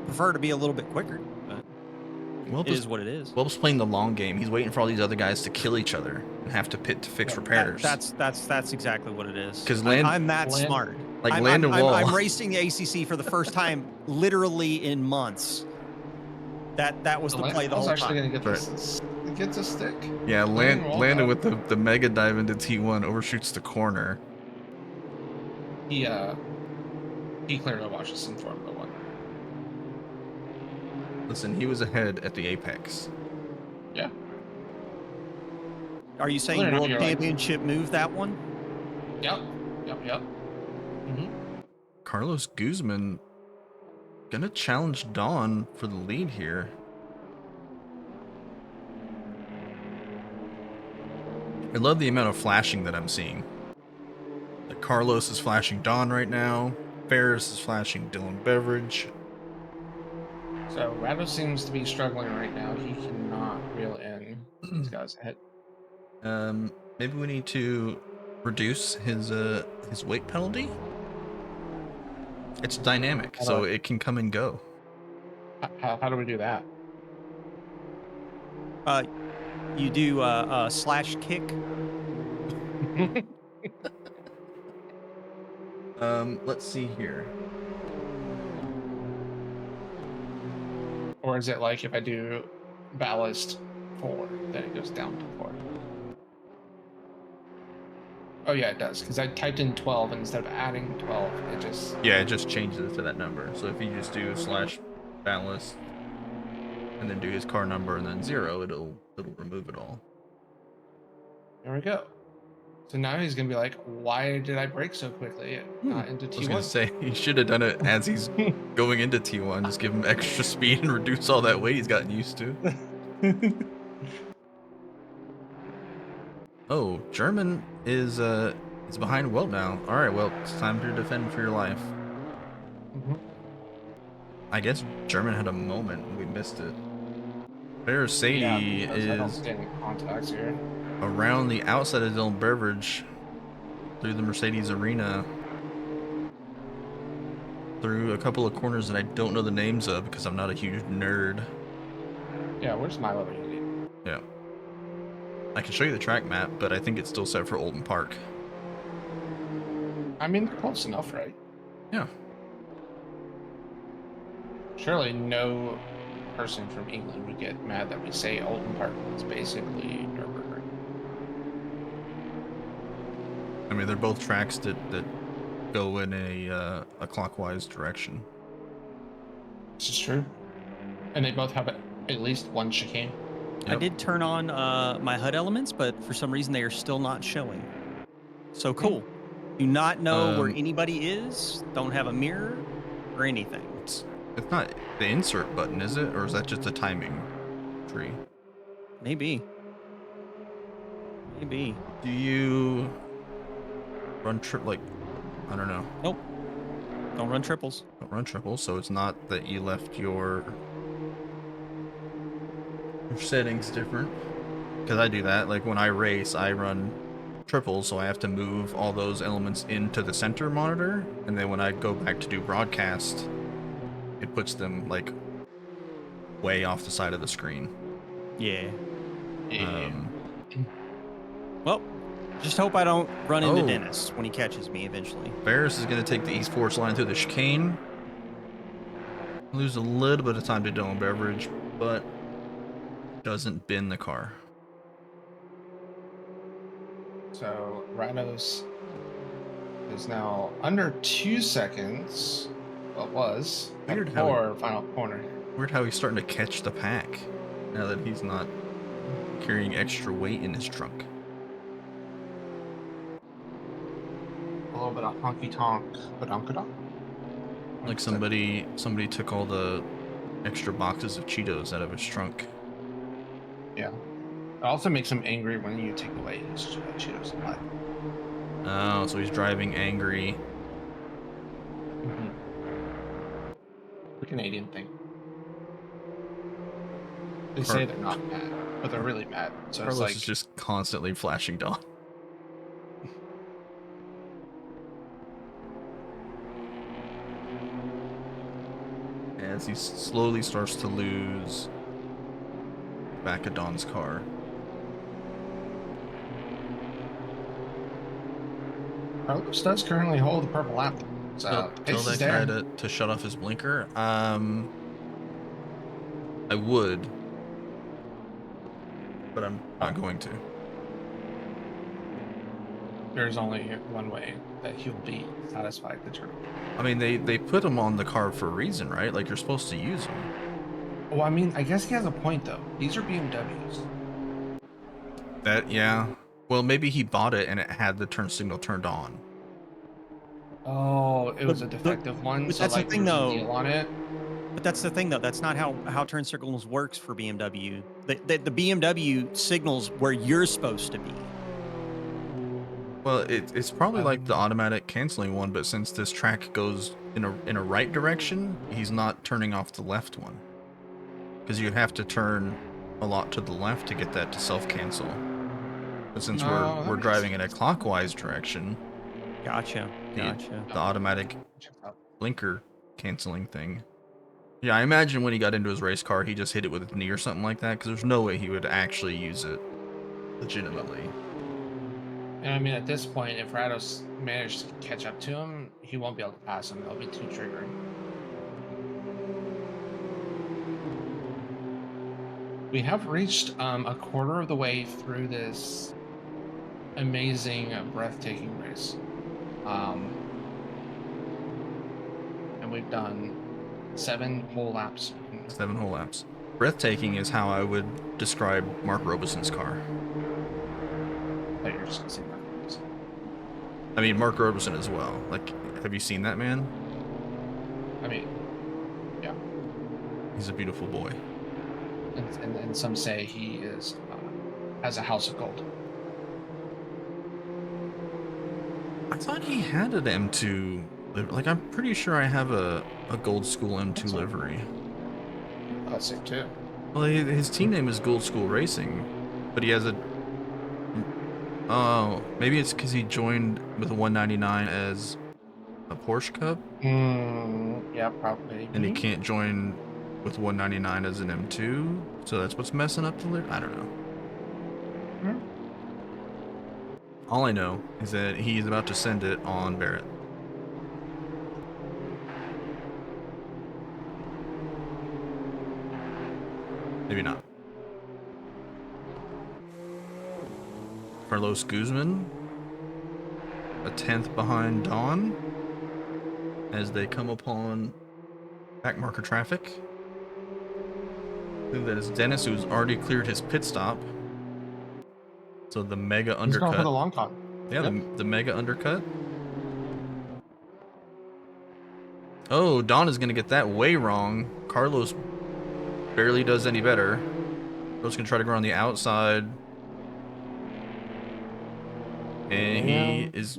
Prefer to be a little bit quicker, but Well, it is what it is. Welp's playing the long game. He's waiting for all these other guys to kill each other and have to pit to fix repairs. That's exactly what it is. 'Cause I'm that smart. Like Landon Wall. I'm racing the ACC for the first time, literally in months. That was the play the whole time. Actually going to get this. It gets a stick. Yeah, Landon with the mega dive into T1 overshoots the corner. He clearly watches some Formula One. Listen, he was ahead at the apex. Yeah. Are you saying Clearly, World you're like- Championship move that one? Yep. Mm-hmm. Carlos Guzman gonna challenge Dawn for the lead here. I love the amount of flashing that I'm seeing. Like Carlos is flashing Dawn right now. Ferris is flashing Dylan Beveridge. So Rado seems to be struggling right now. He cannot reel in these guys ahead. Maybe we need to reduce his weight penalty. It's dynamic, so it can come and go. How do we do that? You do a slash kick. Let's see here. Or is it like if I do ballast 4, then it goes down to 4? Oh yeah, it does, because I typed in 12 and instead of adding 12, it just... Yeah, it just changes it to that number. So if you just do slash ballast and then do his car number and then 0, it'll remove it all. There we go. So now he's gonna be like, why did I brake so quickly into T1? I was gonna say he should have done it as he's going into T1. Just give him extra speed and reduce all that weight he's gotten used to. Oh, German is behind Welt now. All right, well, it's time to defend for your life. Mm-hmm. I guess German had a moment and we missed it. Sadie is contacts here. Around the outside of Dylan Beveridge through the Mercedes arena, through a couple of corners that I don't know the names of because I'm not a huge nerd. Yeah, where's my level? Yeah. I can show you the track map, but I think it's still set for Oldham Park. I mean, close enough, right? Yeah. Surely no person from England would get mad that we say Oldham Park is basically Nurburgring. I mean, they're both tracks that go in a clockwise direction. This is true. And they both have at least one chicane. I did turn on my HUD elements, but for some reason they are still not showing. So cool. Do not know where anybody is. Don't have a mirror or anything. It's not the insert button, is it? Or is that just a timing tree? Maybe. Maybe. Do you run like, I don't know. Nope. Don't run triples. Don't run triples, so it's not that you left your settings different. Because I do that. Like when I race, I run triples, so I have to move all those elements into the center monitor, and then when I go back to do broadcast, it puts them like way off the side of the screen. Yeah. Yeah. Well, just hope I don't run into Dennis when he catches me eventually. Ferris is going to take the esports line through the chicane. Lose a little bit of time to Dylan Beveridge, but doesn't bend the car. So Rhinos is now under 2 seconds. Well, it was. Weird how Final corner. Weird how he's starting to catch the pack now that he's not carrying extra weight in his trunk. A little bit of honky tonk, badonkadonk. Like somebody took all the extra boxes of Cheetos out of his trunk. Yeah. It also makes him angry when you take away his Cheetos a lot. Oh, so he's driving angry. The Canadian thing. They say they're not mad, but they're really mad. So Carlos it's like is just constantly flashing Dawn. As he slowly starts to lose back of Dawn's car. Carlos does currently hold the purple lap. So Tell that guy to shut off his blinker. I would, but I'm not going to. There's only one way that he'll be satisfied to turn. I mean, they put them on the car for a reason, right? Like you're supposed to use them. Well, I mean, I guess he has a point though. These are BMWs. Yeah. Well, maybe he bought it and it had the turn signal turned on. Oh, it was a defective one. But so that's like the thing, there's a though. deal on it. But that's the thing, though. That's not how turn signals works for BMW. The BMW signals where you're supposed to be. Well, it's probably like the automatic canceling one, but since this track goes in a right direction, he's not turning off the left one. Because you'd have to turn a lot to the left to get that to self-cancel. But since we're driving in a clockwise direction, Gotcha. the automatic blinker canceling thing. Yeah, I imagine when he got into his race car, he just hit it with his knee or something like that, because there's no way he would actually use it legitimately. And I mean, at this point, if Rados managed to catch up to him, he won't be able to pass him. It'll be too triggering. We have reached a quarter of the way through this amazing, breathtaking race. And we've done 7 whole laps. 7 whole laps. Breathtaking is how I would describe Mark Robeson's car. You're just gonna say that. I mean, Mark Robeson as well. Like, have you seen that man? I mean, yeah. He's a beautiful boy. And some say he is has a house of gold. I thought he had an M2. Like, I'm pretty sure I have a Gold School M2 livery. That's it too. Well, his team name is Gold School Racing, but he has a... Oh, maybe it's because he joined with a 199 as a Porsche Cup? Yeah, probably. And he can't join with 199 as an M2, so that's what's messing up the livery? I don't know. All I know is that he's about to send it on Barrett. Maybe not. Carlos Guzman, a 10th behind Dawn, as they come upon back marker traffic. think that is Dennis, who's already cleared his pit stop. So the mega He's going for undercut. the long con. Yeah, Yep. the mega undercut. Oh, Don is going to get that way wrong. Carlos barely does any better. Carlos going to try to go on the outside. And he is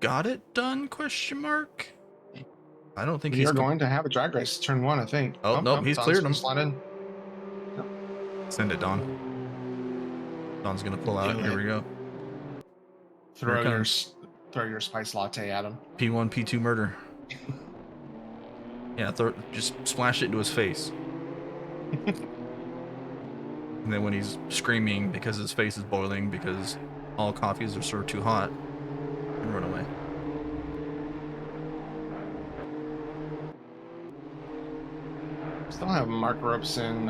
got it done, question mark? I don't think We he's are going to have a drag race, turn 1, I think. Oh, nope, he's Don's cleared gonna him. slide in. Send it, Don. Don's going to pull out. Do Here it. we go. Throw Here your, comes. throw your spice latte at him. P1, P2 murder. Yeah, just splash it into his face. And then when he's screaming because his face is boiling because all coffees are served too hot, and run away. Still have Mark Robeson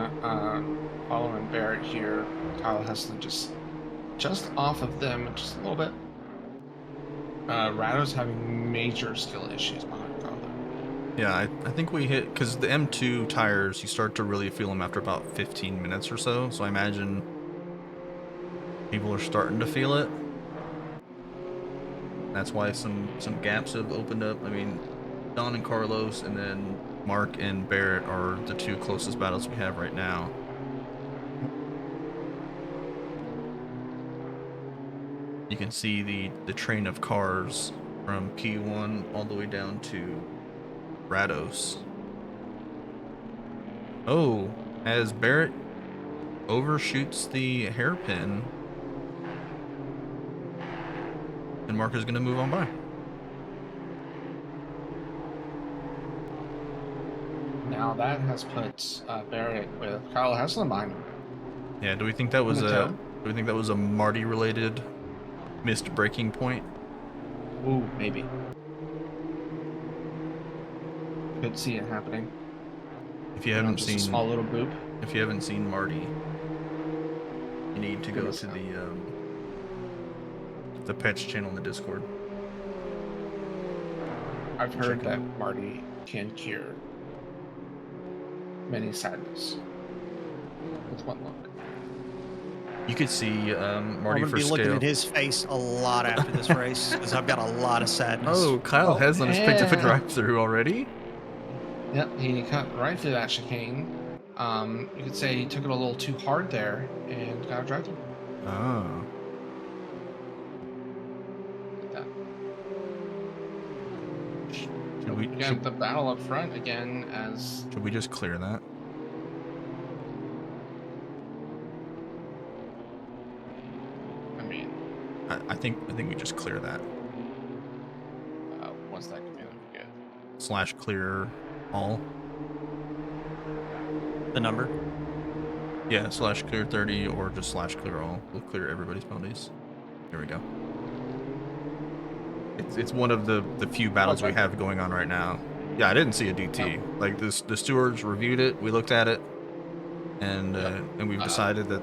following Barrett here. Kyle Hessler just off of them just a little bit. Rado's having major skill issues behind Kyle. Yeah, I think we hit, because the M2 tires, you start to really feel them after about 15 minutes or so. So I imagine people are starting to feel it. That's why some gaps have opened up. I mean, Don and Carlos, and then Mark and Barrett are the two closest battles we have right now. You can see the train of cars from P1 all the way down to Rados. Oh, as Barrett overshoots the hairpin, and Mark is going to move on by. Now that has put Barrett with Kyle Hessler behind him. Yeah, do we think that was a Marty related missed braking point? Ooh, maybe. Could see it happening. If you haven't Just seen a small little boop. If you haven't seen Marty, you need to go to the pets channel in the Discord. I've heard that Marty can cure many sadness with one look. You could see Marty I'm gonna for be looking scale. at his face a lot after this race because I've got a lot of sadness. Oh, Kyle Haslam has picked up a drive-through already. Yep, he cut right through that chicane. You could say he took it a little too hard there and got a drive through. Oh. Like that. Should we Again, the battle up front again as should we just clear that? I mean, I think we just clear that. what's that command? I forget. / clear all. The number. Yeah, / clear 30 or just / clear all. We'll clear everybody's penalties. Here we go. It's one of the few battles we have going on right now. Yeah, I didn't see a DT. Like this, the stewards reviewed it. We looked at it, and we've decided that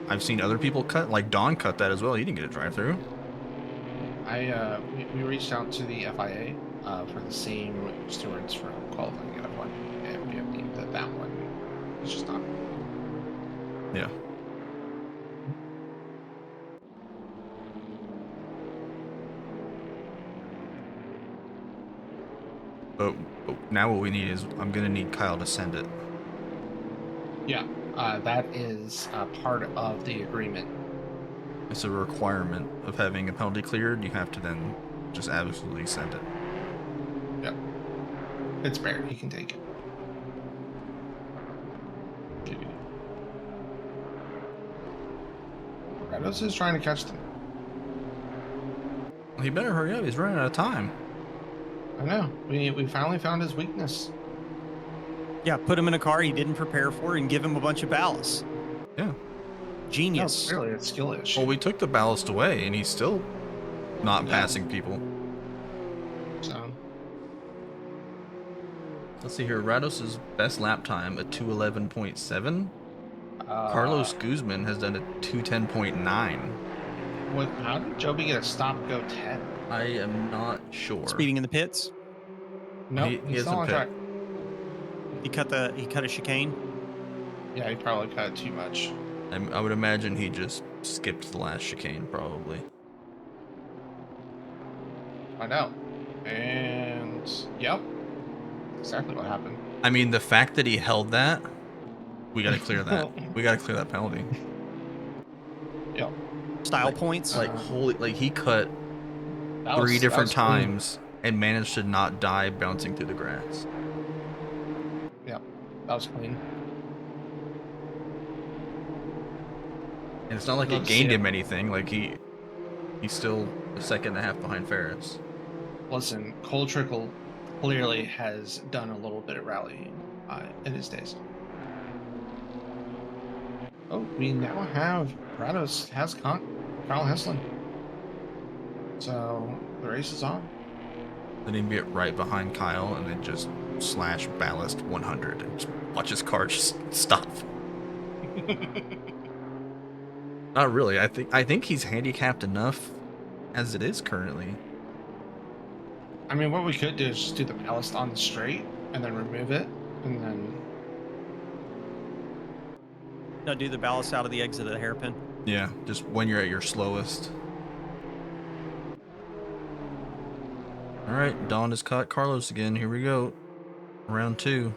I've seen other people cut. Like Don cut that as well. He didn't get a drive-through. We reached out to the FIA for the same stewards for qualifying at F1, and we have deemed that one is just not. Yeah. But now what we need is I'm gonna need Kyle to send it. Yeah, that is part of the agreement. It's a requirement of having a penalty cleared. You have to then just absolutely send it. Yep. It's Barrett. He can take it. Rados is trying to catch them. Well, he better hurry up. He's running out of time. I know. We finally found his weakness. Yeah, put him in a car he didn't prepare for and give him a bunch of ballast. Yeah. Genius. No, really, it's skill issue. Well, we took the ballast away, and he's still not passing people. So. Let's see here. Rados' best lap time at 2:11.7. Carlos Guzman has done a 2:10.9. How did Joby get a stop go 10? I am not sure. Speeding in the pits. No, he he's still on hasn't track. He cut a chicane. Yeah, he probably cut too much. I would imagine he just skipped the last chicane, probably. Find out. And yep, exactly what happened. I mean, the fact that he held that, we gotta clear that. We gotta clear that penalty. Yep. Style points. Like, holy, like he cut That 3 was different clean. times and managed to not die bouncing through the grass. Yep, that was clean. And it's not like Love it to see gained it. him anything. Like he's still a second and a half behind Ferris. Listen, Cole Trickle clearly has done a little bit of rallying in his days. Oh, we now have Rados has Carl Heslin. So the race is on. Then he'd get right behind Kyle and then just slash ballast 100 and just watch his car just stop. Not really. I think he's handicapped enough as it is currently. I mean, what we could do is just do the ballast on the straight and then remove it, and then No, do the ballast out of the exit of the hairpin. Yeah, just when you're at your slowest. All right, Don has caught Carlos again. Here we go. Round 2.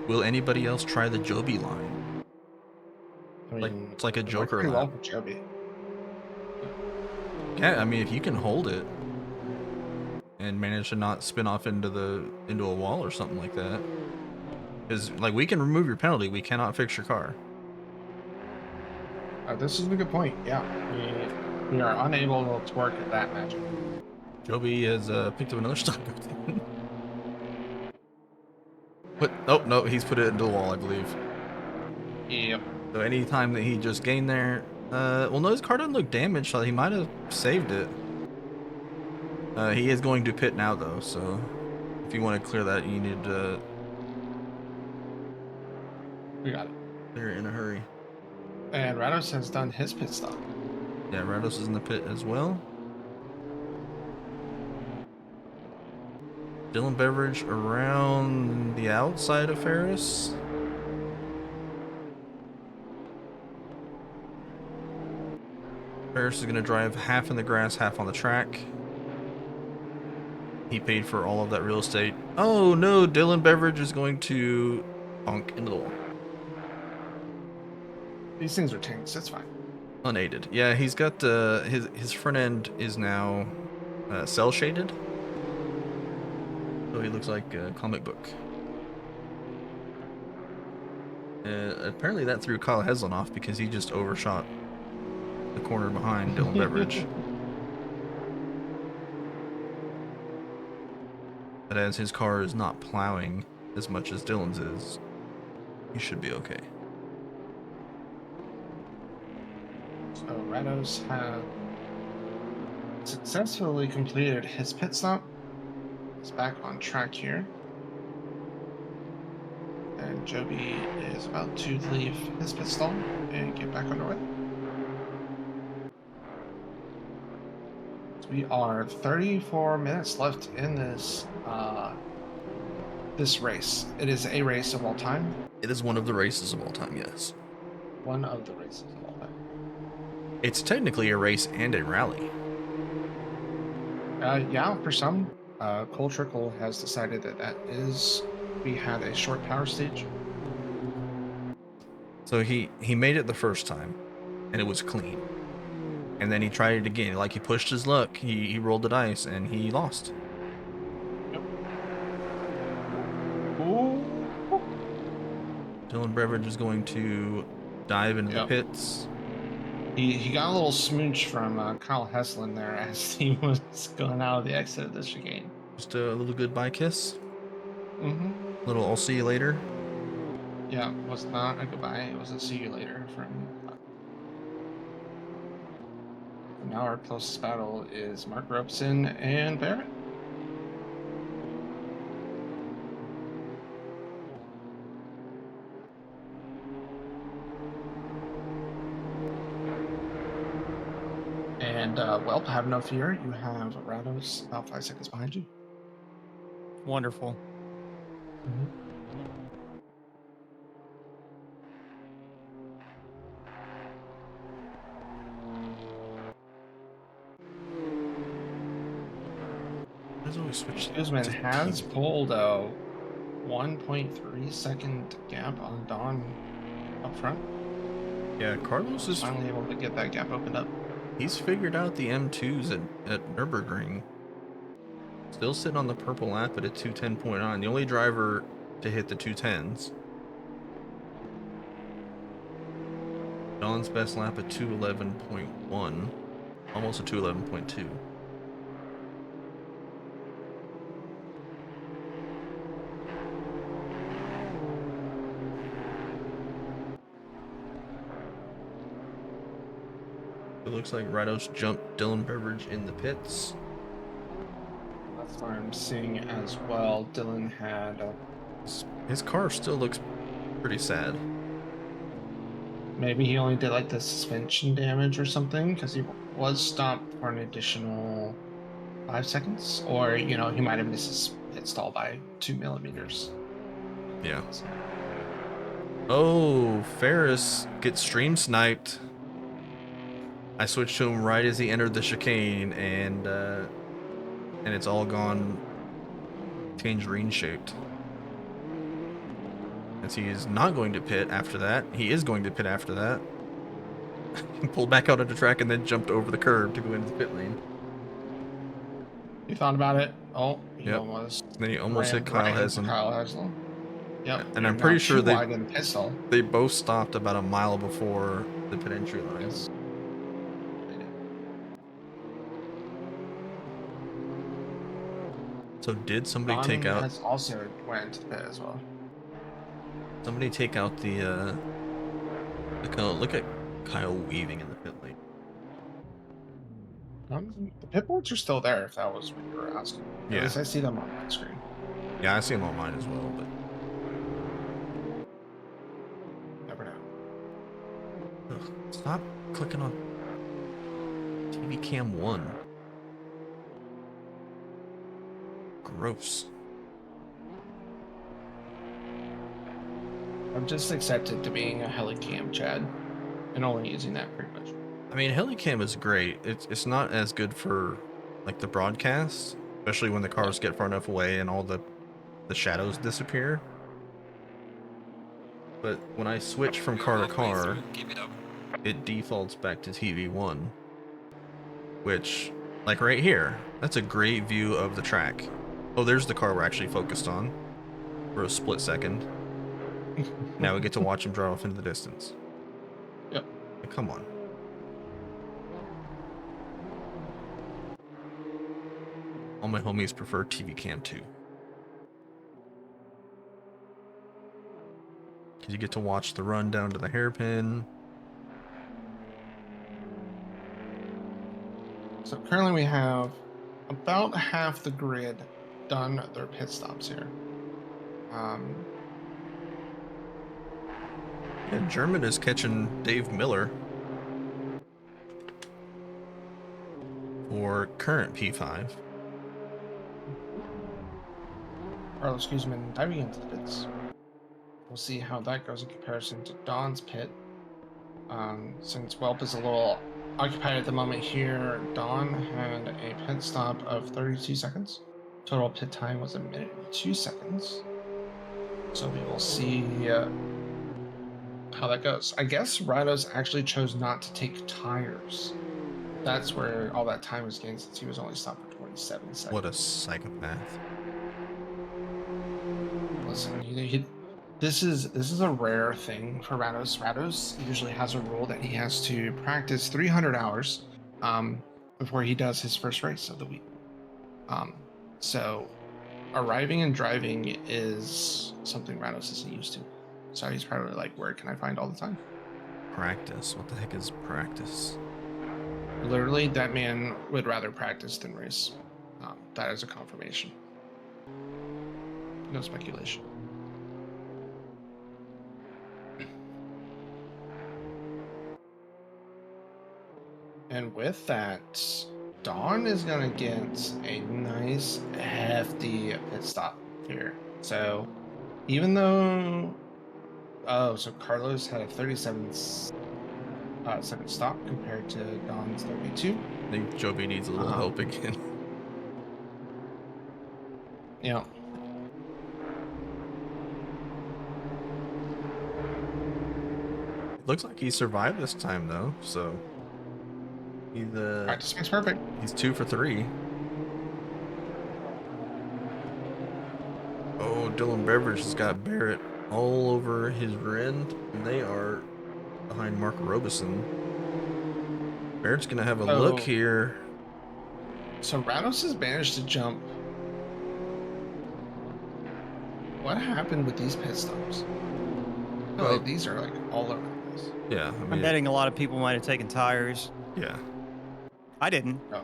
Will anybody else try the Joby line? I mean, It's like a it worked Joker pretty lap. well for Joby. Yeah, I mean, if you can hold it and manage to not spin off into a wall or something like that, because like we can remove your penalty, we cannot fix your car. This is a good point. Yeah, we are unable to work at that magic. Joby has picked up another stock. What? Oh no, he's put it into the wall, I believe. Yep. So any time that he just gained there, well, no, his car doesn't look damaged, so he might have saved it. He is going to pit now, though, so if you want to clear that, you need to We got it. clear it in a hurry. And Rados has done his pit stop. Yeah, Rados is in the pit as well. Dylan Beveridge around the outside of Ferris. Ferris is going to drive half in the grass, half on the track. He paid for all of that real estate. Oh no, Dylan Beveridge is going to bonk into the wall. These things are tanks. That's fine. Unaided. Yeah, he's got his front end is now cell shaded. So he looks like a comic book. Apparently that threw Kyle Heslin off because he just overshot the corner behind Dylan Beveridge. But as his car is not plowing as much as Dylan's is, he should be okay. So Rados has successfully completed his pit stop. He's back on track here. And Joby is about to leave his pit stall and get back underway. So we are 34 minutes left in this this race. It is a race of all time. It is one of the races of all time, yes. One of the races of all time. It's technically a race and a rally. Yeah, for some. Cole Trickle has decided we had a short power stage. So he made it the first time, and it was clean. And then he tried it again. Like he pushed his luck. He rolled the dice, and he lost. Yep. Ooh. Dylan Beveridge is going to dive into the pits. He got a little smooch from Kyle Heslin there as he was going out of the exit of the chicane. Just a little goodbye kiss. Mm-hmm. Little I'll see you later. Yeah, it was not a goodbye. It was a see you later from. Now our closest battle is Mark Robeson and Barrett. And, well, have no fear. You have Rados about 5 seconds behind you. Wonderful. Mhm. Where's always switch Guzman to has TV? pulled a 1.3-second gap on Dawn up front. Yeah, Carlos He's is finally able to get that gap opened up. he's figured out the M2s at Nurburgring. Still sitting on the purple lap at a 210.9. The only driver to hit the 210s. Don's best lap at 211.1. Almost a 211.2. It looks like Ridos jumped Dylan Beveridge in the pits. That's what I'm seeing as well. Dylan had His car still looks pretty sad. maybe he only did like the suspension damage or something because he was stopped for an additional 5 seconds, or he might have missed his pit stall by 2 millimeters. Yeah. So, Oh, Ferris gets stream sniped. I switched to him right as he entered the chicane, and it's all gone tangerine shaped. As he is not going to pit after that. He is going to pit after that. He pulled back out of the track and then jumped over the curb to go into the pit lane. he thought about it. Oh, he Yep. almost Then he almost ran hit Kyle right into Haslam. Kyle Haslam. Yep, And you're I'm now pretty sure too wide in the pit stall. they both stopped about a mile before the pit entry line. Yes. So did somebody Don take out has also went into the pit as well. somebody take out the look at Kyle weaving in the pit lane. The pit boards are still there, if that was what you were asking. At Yeah. least I see them on my screen. Yeah, I see him on mine as well, but Never know. ugh, stop clicking on TV cam 1. Gross. I'm just accepted to being a helicam Chad and only using that pretty much. I mean, Helicam is great. It's not as good for like the broadcast, especially when the cars get far enough away and all the shadows disappear. But when I switch from car to car, it defaults back to TV1, which, like right here, that's a great view of the track. Oh, there's the car we're actually focused on for a split second. Now we get to watch him drive off into the distance. Yep. Like, come on. All my homies prefer TV Cam 2. Because you get to watch the run down to the hairpin. So currently we have about half the grid done their pit stops here. Yeah, German is catching Dave Miller for current P5. Carlos Guzman diving into the pits. We'll see how that goes in comparison to Don's pit. Since Welp is a little occupied at the moment here, Don had a pit stop of 32 seconds. Total pit time was 1 minute and 2 seconds. So we will see how that goes. I guess Rados actually chose not to take tires. That's where all that time was gained, since he was only stopped for 27 seconds. What a psychopath. Listen, this is a rare thing for Rados. Rados usually has a rule that he has to practice 300 hours before he does his first race of the week. So arriving and driving is something Rados isn't used to. So he's probably like, where can I find all the time? Practice. What the heck is practice? Literally, that man would rather practice than race. That is a confirmation. No speculation. And with that, Dawn is going to get a nice, hefty pit stop here. So Even though, oh, so Carlos had a second stop compared to Don's 32. I think Joby needs a little help again. Yeah. Looks like he survived this time though, so Practice makes perfect. he's 2 for 3. Oh, Dylan Beveridge has got Barrett all over his rear end, and they are behind Mark Robeson. Barrett's gonna have a look here. So Rados has managed to jump. What happened with these pit stops? I feel like these are like all over the place. Yeah, I mean, I'm betting a lot of people might have taken tires. yeah. I didn't. Oh.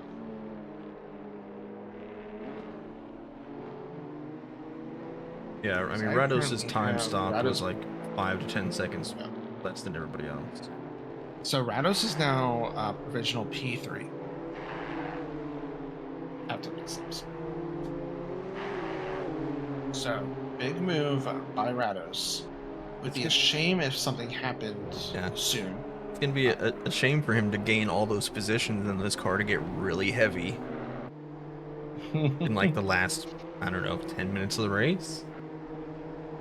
Yeah, I mean, I Rados' currently time have stop was Rados- like 5 to 10 seconds Yeah. less than everybody else. So Rados is now provisional P3 after pit stops. So big move by Rados. Would be a shame if something happened soon. It's gonna be a shame for him to gain all those positions and this car to get really heavy in like the last, I don't know, 10 minutes of the race.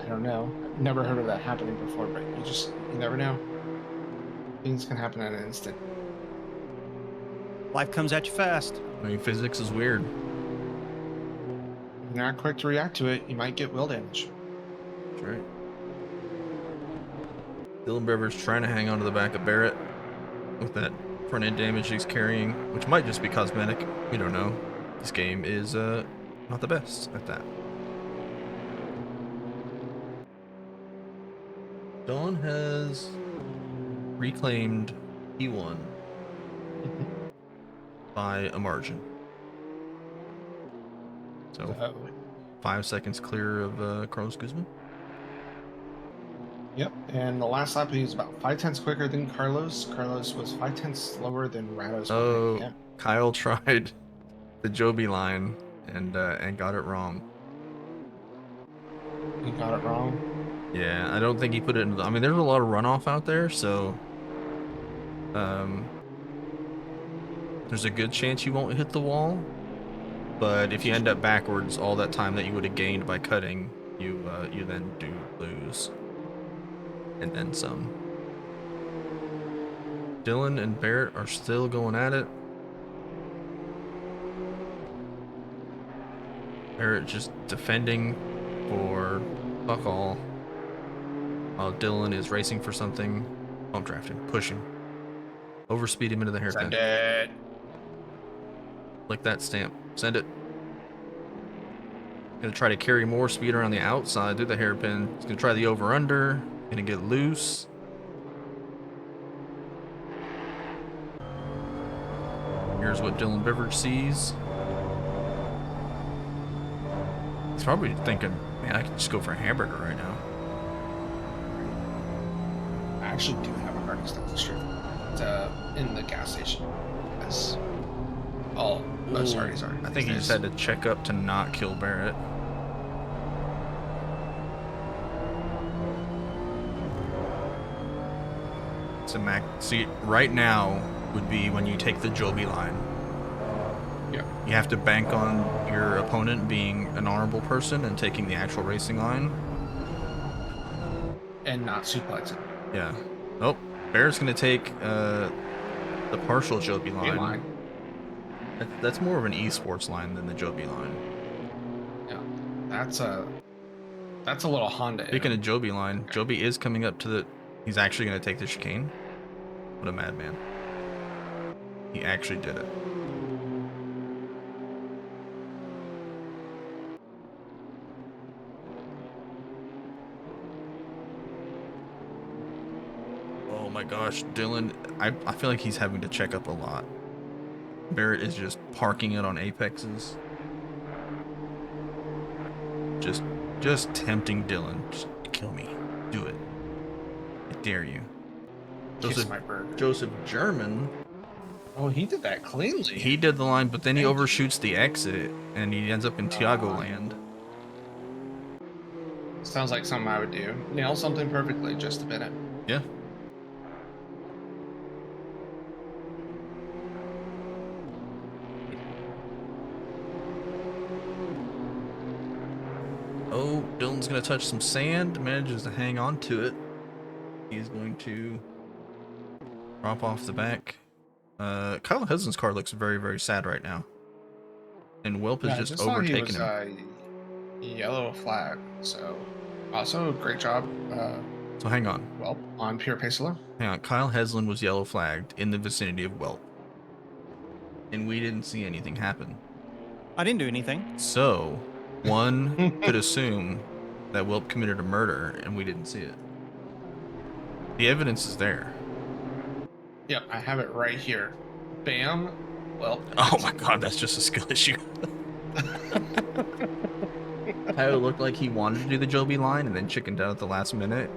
I don't know. I've never heard of that happening before, but you never know. Things can happen in an instant. Life comes at you fast. I mean, physics is weird. If you're not quick to react to it, you might get wheel damage. That's right. Dylan Beveridge trying to hang on to the back of Barrett with that front end damage he's carrying, which might just be cosmetic. We don't know. This game is not the best at that. Dawn has reclaimed P1 by a margin. So 5 seconds clear of Carlos Guzman. Yep, and the last lap he was about 5/10 quicker than Carlos. Carlos was 5/10 slower than Rados. Oh, Kyle tried the Joby line and got it wrong. He got it wrong. Yeah, I don't think he put it in. I mean, there's a lot of runoff out there, so there's a good chance you won't hit the wall. But if you end up backwards, all that time that you would have gained by cutting, you then do lose, and then some. Dylan and Barrett are still going at it. Barrett just defending for fuck all, while Dylan is racing for something. Pump drafting, pushing, overspeed him into the hairpin. Send it. Click that stamp. Send it. Gonna try to carry more speed around the outside through the hairpin. He's gonna try the over under. Gonna get loose. Here's what Dylan Beveridge sees. He's probably thinking, man, I could just go for a hamburger right now. I actually do have a Hardee's down the street. It's in the gas station. As all most Hardee's are. I think he just had to check up to not kill Barrett. So see, right now would be when you take the Joby line. Yeah. You have to bank on your opponent being an honorable person and taking the actual racing line. And not suplex it. Yeah. Oh, Barrett's gonna take the partial Joby line. That's more of an esports line than the Joby line. Yeah. That's a little Honda. Speaking of Joby line, Joby is coming up to the. He's actually gonna take the chicane. What a madman. He actually did it. Oh my gosh, Dylan, I feel like he's having to check up a lot. Barrett is just parking it on apexes. Just tempting Dylan. Just kill me. Do it. I dare you. Joseph German. Oh, he did that cleanly. He did the line, but then he overshoots the exit, and he ends up in Tiago land. Sounds like something I would do. Nail something perfectly just to bin it. Yeah. Oh, Dylan's gonna touch some sand, manages to hang on to it. He's going to drop off the back. Kyle Hesden's car looks very, very sad right now. And Welp Yeah, has I just just saw he overtaken was him. yellow flag. So also great job, So hang on. well, on Pure Paceler. Hang on. Kyle Heslin was yellow flagged in the vicinity of Welp. And we didn't see anything happen. I didn't do anything. So, one could assume that Welp committed a murder and we didn't see it. The evidence is there. Yep, I have it right here. Bam. Well. Oh my god, that's just a skill issue. Kyle looked like he wanted to do the Joby line and then chickened out at the last minute.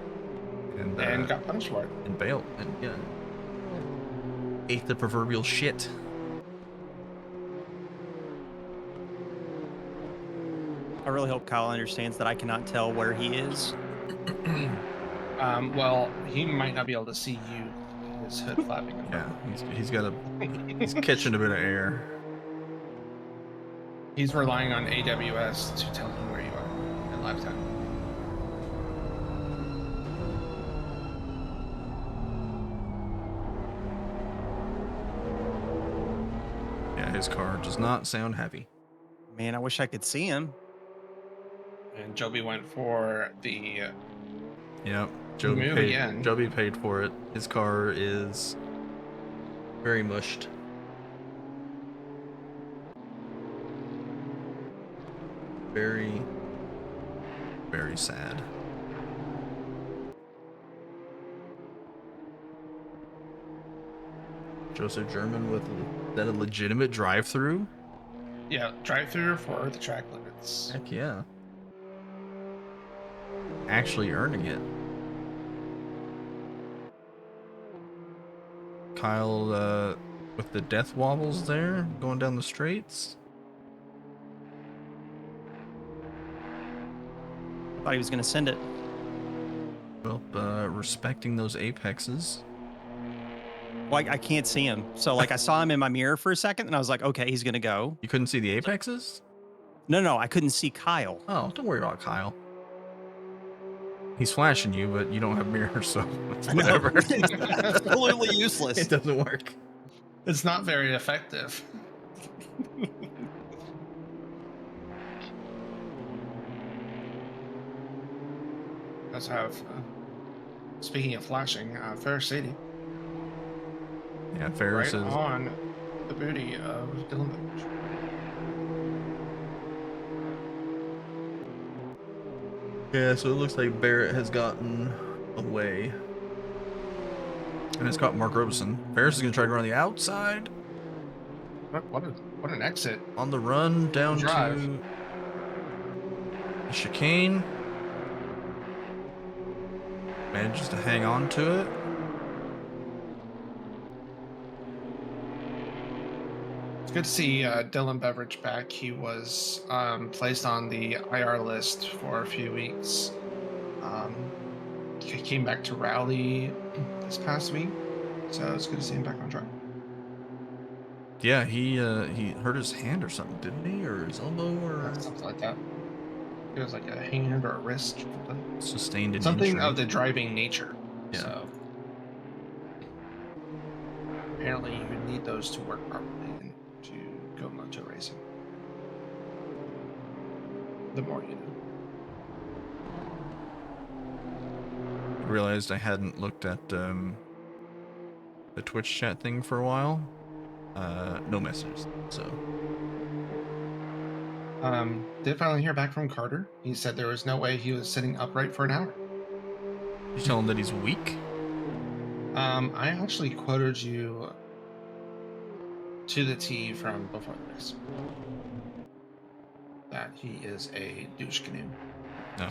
And got punished for it. And bailed. And yeah. Ate the proverbial shit. I really hope Kyle understands that I cannot tell where he is. Well, he might not be able to see you. His hood flapping. Yeah, he's catching a bit of air. He's relying on AWS to tell him where you are in live time. Yeah, his car does not sound happy. Man, I wish I could see him. And Joby went for the Yep, Joby move paid. again. Joby paid for it. His car is very mushed. Very, very sad. Joseph German with that a legitimate drive-through? Yeah, drive-through for the track limits. Heck yeah. Actually earning it. Kyle with the death wobbles there, going down the straights. Thought he was going to send it. Well, respecting those apexes. Well, I can't see him. So, like, I saw him in my mirror for a second, and I was like, okay, he's going to go. You couldn't see the apexes? No, I couldn't see Kyle. Oh, don't worry about Kyle. He's flashing you, but you don't have mirrors, so it's whatever. It's absolutely useless. It doesn't work. It's not very effective. Let's have, speaking of flashing, Ferris Sadie. Yeah, Ferris Right is on the booty of Dylan. Yeah, so it looks like Barrett has gotten away. And it's got Mark Robeson. Ferris is going to try to go on the outside. What an exit. On the run down Drive. to the chicane. Manages to hang on to it. It's good to see Dylan Beveridge back. He was placed on the IR list for a few weeks. He came back to rally this past week, so it's good to see him back on track. Yeah, he hurt his hand or something, didn't he? Or his elbow or Something like that. It was like a hand or a wrist or something. sustained an Something injury. of the driving nature. Yeah. So apparently you need those to work properly and to go moto racing. The more you know. I realized I hadn't looked at the Twitch chat thing for a while. No messages, so. Did finally hear back from Carter. He said there was no way he was sitting upright for an hour. You tell him that he's weak? I actually quoted you to the T from before the race. That he is a douche canoe. No.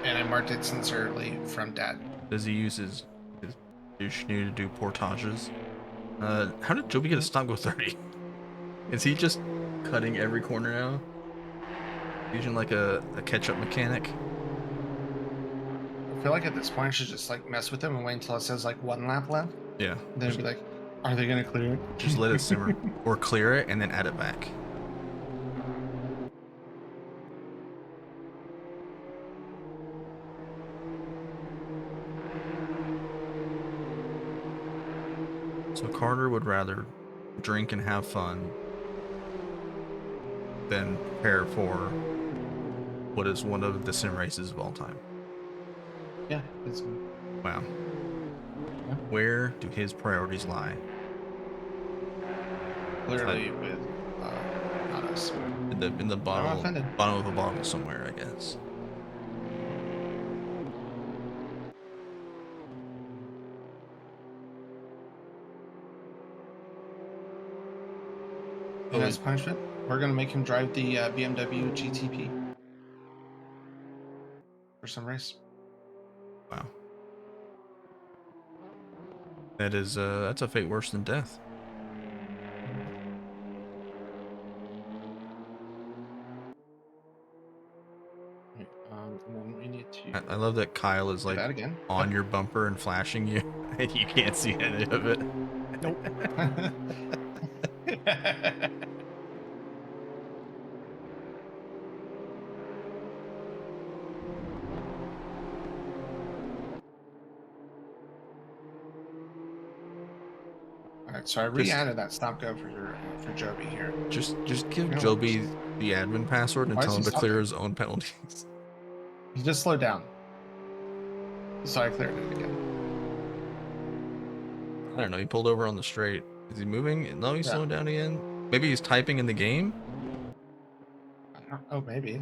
And I marked it sincerely from Dad. Does he use his douche canoe to do portages? How did Joby get a stop go 30? Is he just cutting every corner now? Using like a ketchup mechanic. I feel like at this point I should just like mess with him and wait until it says like 1 lap left. Yeah. Then it'd be like, are they gonna clear it? Just let it simmer. Or clear it and then add it back. So Carter would rather drink and have fun than prepare for what is one of the sim races of all time. Yeah, it's Wow. Yeah. Where do his priorities lie? clearly with not us. In the bottle, offended. bottom of a bottle somewhere, I guess. And as punishment, we're gonna make him drive the BMW GTP for some race. Wow. That is that's a fate worse than death. Right, and then we need to I love that Kyle is do like that again. on your bumper and flashing you, and you can't see any of it. Nope. All right, so I re-added that stop go for Joby here. Just give No, Joby the admin password and Why is tell he him to clear stopping? his own penalties. He just slowed down, so I cleared it again. I don't know. He pulled over on the straight. Is he moving? No, he's Yeah. slowing down again. Maybe he's typing in the game. Oh, maybe.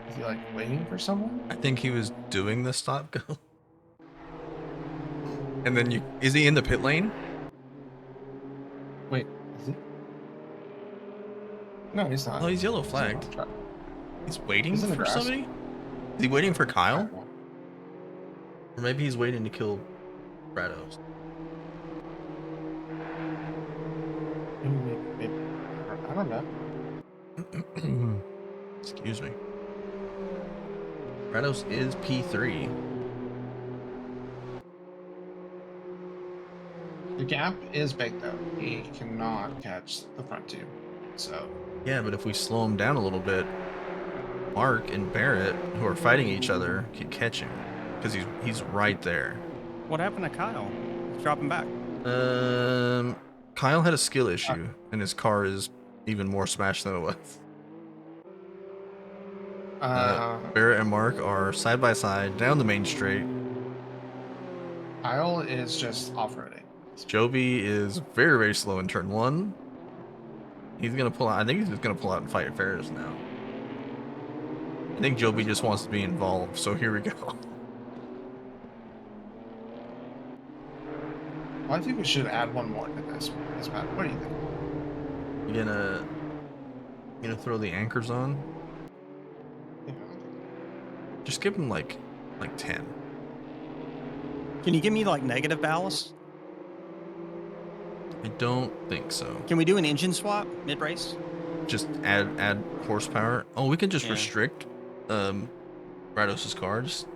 Is he like waiting for someone? I think he was doing the stop go. And then is he in the pit lane? Wait, is he? No, he's not. Oh, he's yellow He's not flagged. on track. He's waiting He's in the for grass. somebody? Is he waiting for I Kyle? don't know. Or maybe he's waiting to kill Rados. Maybe. I don't know. Excuse me. Rados is P3. The gap is big though. He cannot catch the front two. So Yeah, but if we slow him down a little bit, Mark and Barrett, who are fighting each other, can catch him. Because he's right there. What happened to Kyle? He's dropping back. Kyle had a skill issue, and his car is even more smashed than it was. Barrett and Mark are side by side down the main straight. Kyle is just off-roading. Joby is very, very slow in turn 1. He's gonna pull out. I think he's just gonna pull out and fight Ferris now. I think Joby just wants to be involved, so here we go. Well, I think we should add one more to this map. What do you think? You gonna throw the anchors on? Yeah. Just give him like 10. Can you give me like negative ballast? I don't think so. Can we do an engine swap mid race? Just add horsepower. Oh, we can just Yeah. restrict Rados' car. Just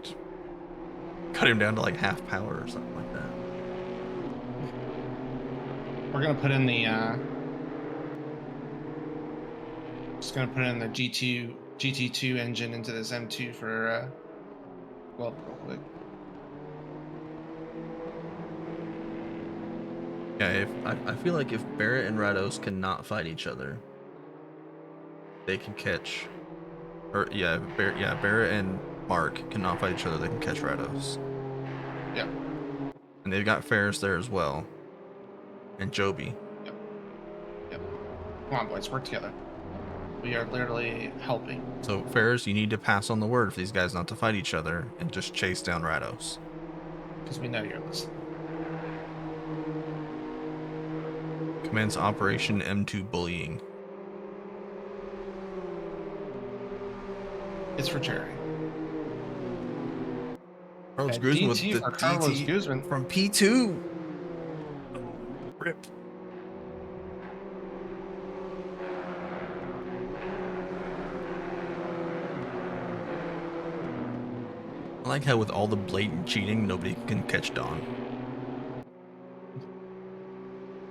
cut him down to like half power or something like that. We're gonna put in the just gonna put in the GT2 engine into this M2 for well, real quick. Yeah, I feel like if Barrett and Rados cannot fight each other, they can catch. Or Barrett and Mark cannot fight each other. They can catch Rados. Yeah. And they've got Ferris there as well, and Joby. Yep. Come on, boys, work together. We are literally helping. So Ferris, you need to pass on the word for these guys not to fight each other and just chase down Rados. Because we know you're listening. Commence Operation M2 Bullying. It's for charity. Carlos And Guzman with DT the for Carlos DT Guzman. from P2. Rip. I like how with all the blatant cheating, nobody can catch Don.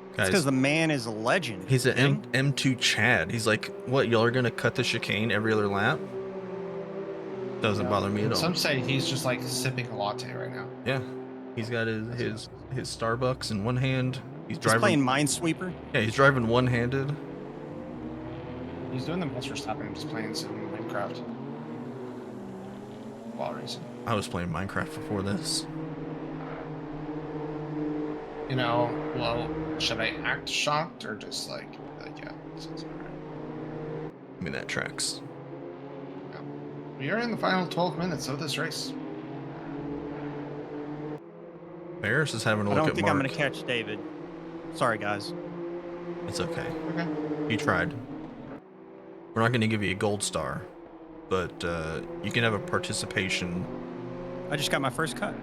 It's Guys, because the man is a legend. he's an Dang. M2 Chad. He's like, what, y'all are gonna cut the chicane every other lap? Doesn't bother me at all. Some say he's just like sipping a latte right now. Yeah. He's got his Starbucks in one hand. He's He's driving. playing Minesweeper. Yeah, he's driving one-handed. He's doing the Master Stop and just playing some Minecraft while racing. I was playing Minecraft before this. You know, well, should I act shocked or just like yeah, this is alright. I mean, that tracks. Yeah. We are in the final 12 minutes of this race. Barris is having a I look don't at think Mark. I'm going to catch David. Sorry, guys. It's okay. Okay. You tried. We're not going to give you a gold star, but you can have a participation. I just got my first cut.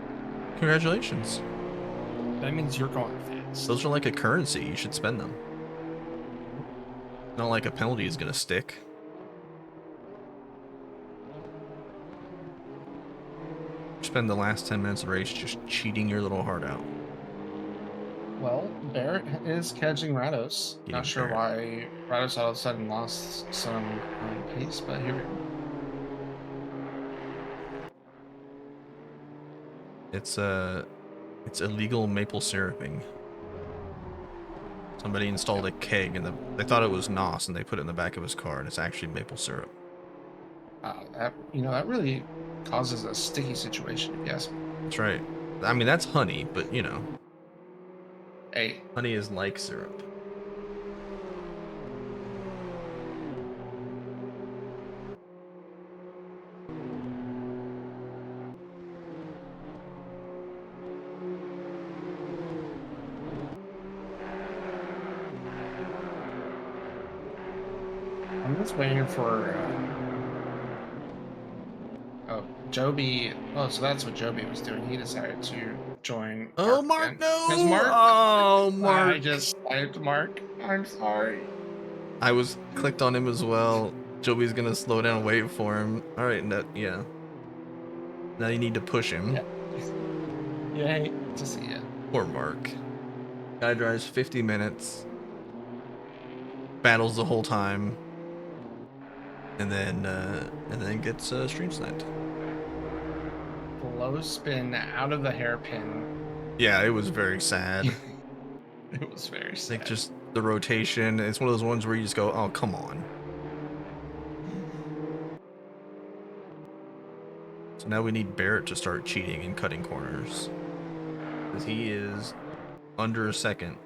Congratulations. That means you're going fast. Those are like a currency. You should spend them. Not like a penalty is going to stick. Spend the last 10 minutes of the race just cheating your little heart out. Well, Barrett is catching Rados. Yeah, Not sure why Rados all of a sudden lost some pace, but here we go. It's illegal maple syruping. Somebody installed a keg and they thought it was NOS and they put it in the back of his car and it's actually maple syrup. That really causes a sticky situation, if you ask me. That's right. I mean, that's honey, but you know, Hey, honey is like syrup. I'm just waiting for. Oh, Joby. Oh, so that's what Joby was doing. He decided to join. Oh, Mark, again. no! 'Cause Mark. Oh, Mark! I just typed Mark. I'm sorry. I was clicked on him as well. Joby's gonna slow down and wait for him. All right, yeah. Now you need to push him. Yeah. Yay to see it. Poor Mark. Guy drives 50 minutes, battles the whole time, and then gets stream sniped. Low spin out of the hairpin. Yeah, it was very sad. It was very sad. Like just the rotation. It's one of those ones where you just go, oh, come on. So now we need Barrett to start cheating and cutting corners. Because he is under a second.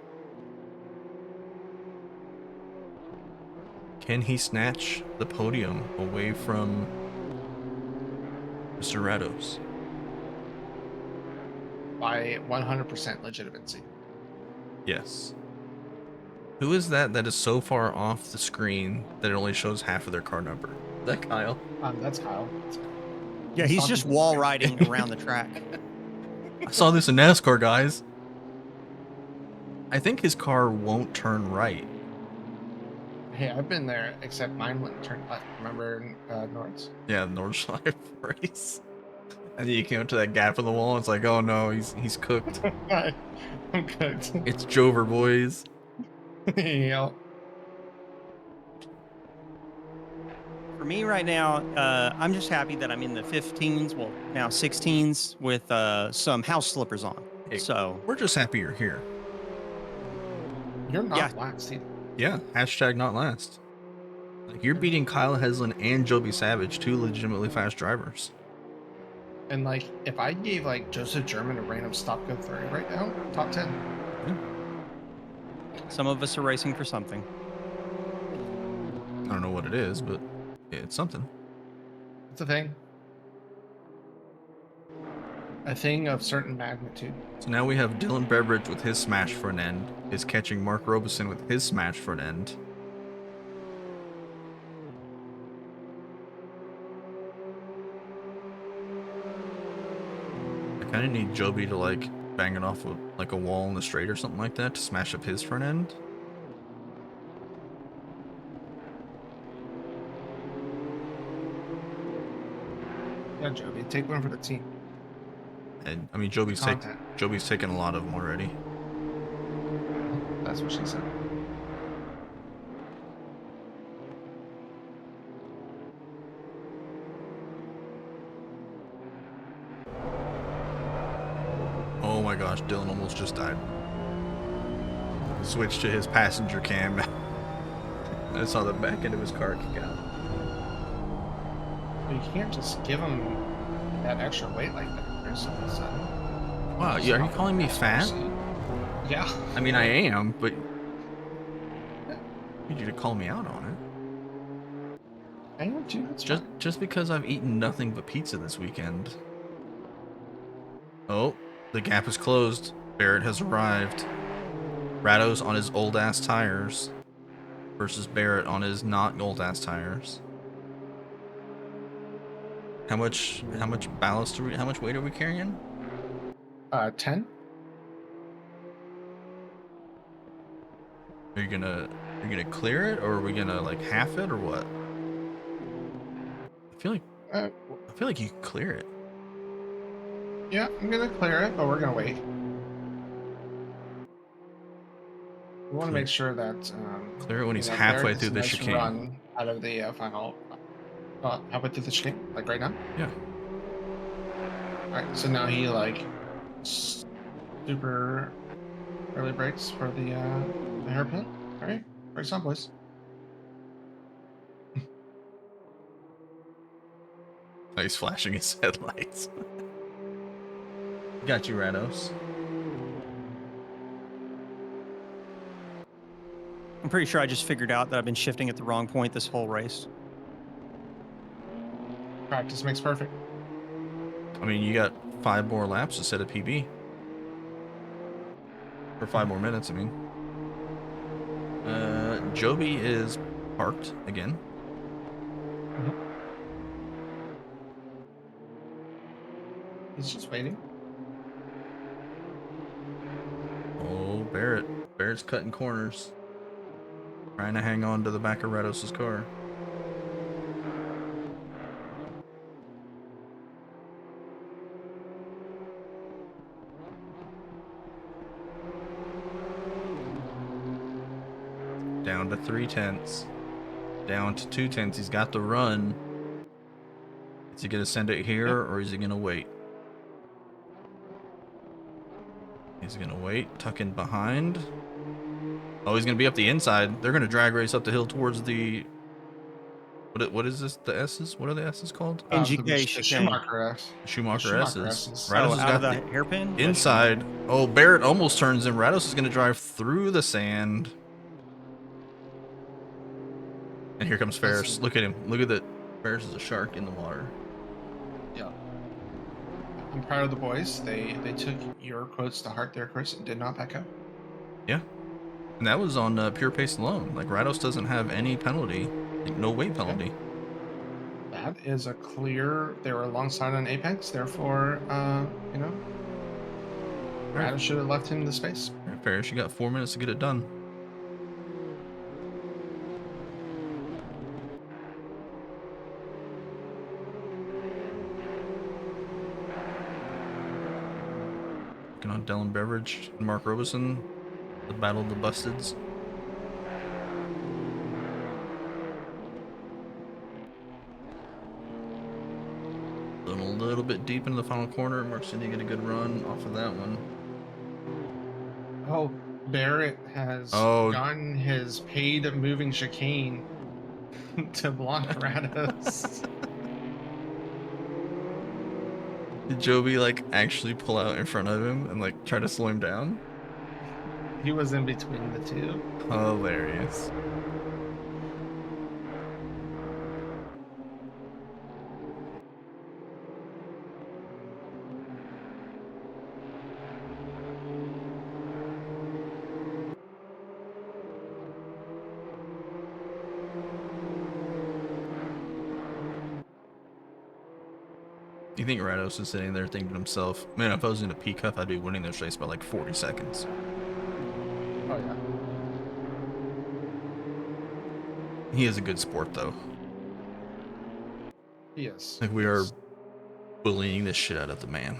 Can he snatch the podium away from Mr. Rados? By 100% legitimacy. Yes. Who is that is so far off the screen that it only shows half of their car number? Is that Kyle? That's Kyle. Yeah, he's just wall riding around the track. I saw this in NASCAR, guys. I think his car won't turn right. Hey, I've been there, except mine wouldn't turn left. Remember Nords? Yeah, Nordschleife race. And then you came up to that gap in the wall, and it's like, oh no, he's cooked. I'm cooked. It's Jover, boys. Yeah. For me right now, I'm just happy that I'm in the 15s, well, now 16s, with some house slippers on. Hey, So we're just happy you're here. You're not Yeah. last either. Yeah, hashtag not last. Like, you're beating Kyle Heslin and Joby Savage, two legitimately fast drivers. And like, if I gave like Joseph German a random stop go 30 right now, top 10. some of us are racing for something. I don't know what it is, but it's something. It's a thing. A thing of certain magnitude. So now we have Dylan Beveridge with his smash for an end, is catching Mark Robeson with his smash for an end. I kind of need Joby to like bang it off with like a wall in the straight or something like that to smash up his front end. Yeah, Joby, take one for the team. And I mean, Joby's Content. taken a lot of them already. That's what she said. Oh my gosh, Dylan almost just died. Switched to his passenger cam. I saw the back end of his car kick out. You can't just give him that extra weight like that, Chris, all of a sudden. Wow, are you calling me fat? Yeah. I mean, I am, but I need you to call me out on it. I am too. It's Just because I've eaten nothing but pizza this weekend. Oh, the gap is closed. Barrett has arrived. Rados on his old ass tires versus Barrett on his not old ass tires. How much ballast how much weight are we carrying? 10. Are you gonna clear it, or are we gonna like half it, or what? I feel like you can clear it. Yeah, I'm gonna clear it, but we're gonna wait. We want to make sure that Clear it when he's halfway Barrett gets through a the nice chicane. run out of the final. Halfway through the chicane, like right now. Yeah. All right, so now he like super early brakes for the hairpin. All right, brakes on, boys. Oh, he's flashing his headlights. Got you, Rados. I'm pretty sure I just figured out that I've been shifting at the wrong point this whole race. Practice makes perfect. I mean, you got 5 more laps to set a PB. For 5 more minutes, I mean. Joby is parked again. He's just waiting. Oh, Barrett's cutting corners. Trying to hang on to the back of Rados' car. Down to 3/10. Down to 2/10. He's got the run. Is he going to send it here, or is he going to wait? He's going to wait. Tuck in behind. Oh, he's going to be up the inside. They're going to drag race up the hill towards the... What is this? The S's? What are the S's called? NGK The chicane. Schumacher S. Schumacher S's. S's. Rados has out got of the hairpin? Yeah, inside. Oh, Barrett almost turns in. Rados is going to drive through the sand. And here comes Ferris. Look at him. Look at that. Ferris is a shark in the water. Yeah. I'm proud of the boys. They took your quotes to heart there, Chris, and did not back up. Yeah. And that was on pure pace alone. Like, Rados doesn't have any penalty. Like, no weight penalty. That is a clear... They were alongside on Apex, therefore, Rados should have left him the space. All right, Ferris, you got 4 minutes to get it done. Looking on Dylan Beveridge and Mark Robeson. The Battle of the Busteds. A little bit deep into the final corner. Mark's going to get a good run off of that one. Oh, Barrett has gotten his paid moving chicane to block Rados. Did Joby like actually pull out in front of him and like try to slow him down? He was in between the two. Hilarious. You think Rados is sitting there thinking to himself, man, if I was in a PCUP, I'd be winning this race by like 40 seconds. Oh yeah. He is a good sport, though. Yes. Like, we are bullying the shit out of the man.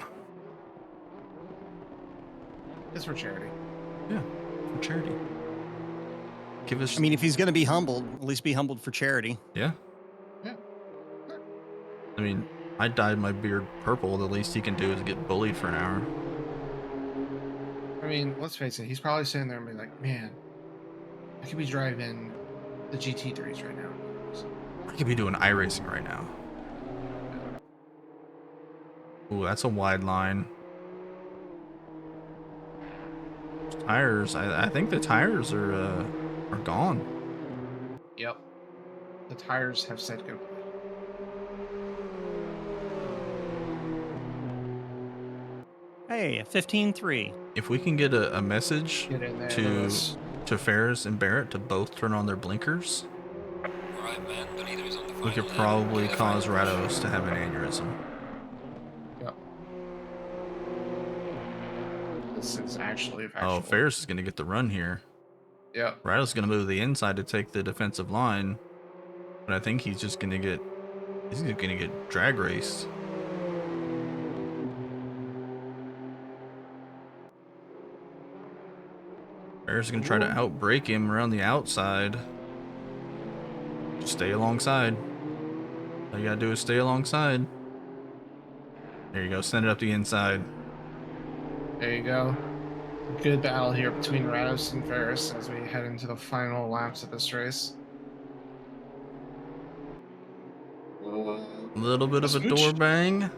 It's for charity. Yeah, for charity. Give us. I mean, if he's going to be humbled, at least be humbled for charity. Yeah. Yeah. I mean, I dyed my beard purple. The least he can do is get bullied for an hour. I mean, let's face it. He's probably sitting there and be like, "Man, I could be driving the GT3s right now." I could be doing iRacing right now. Ooh, that's a wide line. Tires. I think the tires are gone. Yep. The tires have said goodbye. Hey, 15-3. If we can get a message Get in there, to Lewis. Ferris and Barrett to both turn on their blinkers, Right, man. The leader is on the we could final probably lap. cause Rados to have an aneurysm. Yep. This is actually Oh, factual. Ferris is going to get the run here. Yep. Rados is going to move to the inside to take the defensive line, but I think he's just going to get drag raced. Ferris is going to try to outbrake him around the outside. Just stay alongside. All you got to do is stay alongside. There you go. Send it up the inside. There you go. Good battle here between Rados and Ferris as we head into the final laps of this race. A little bit of a door Smooch. bang.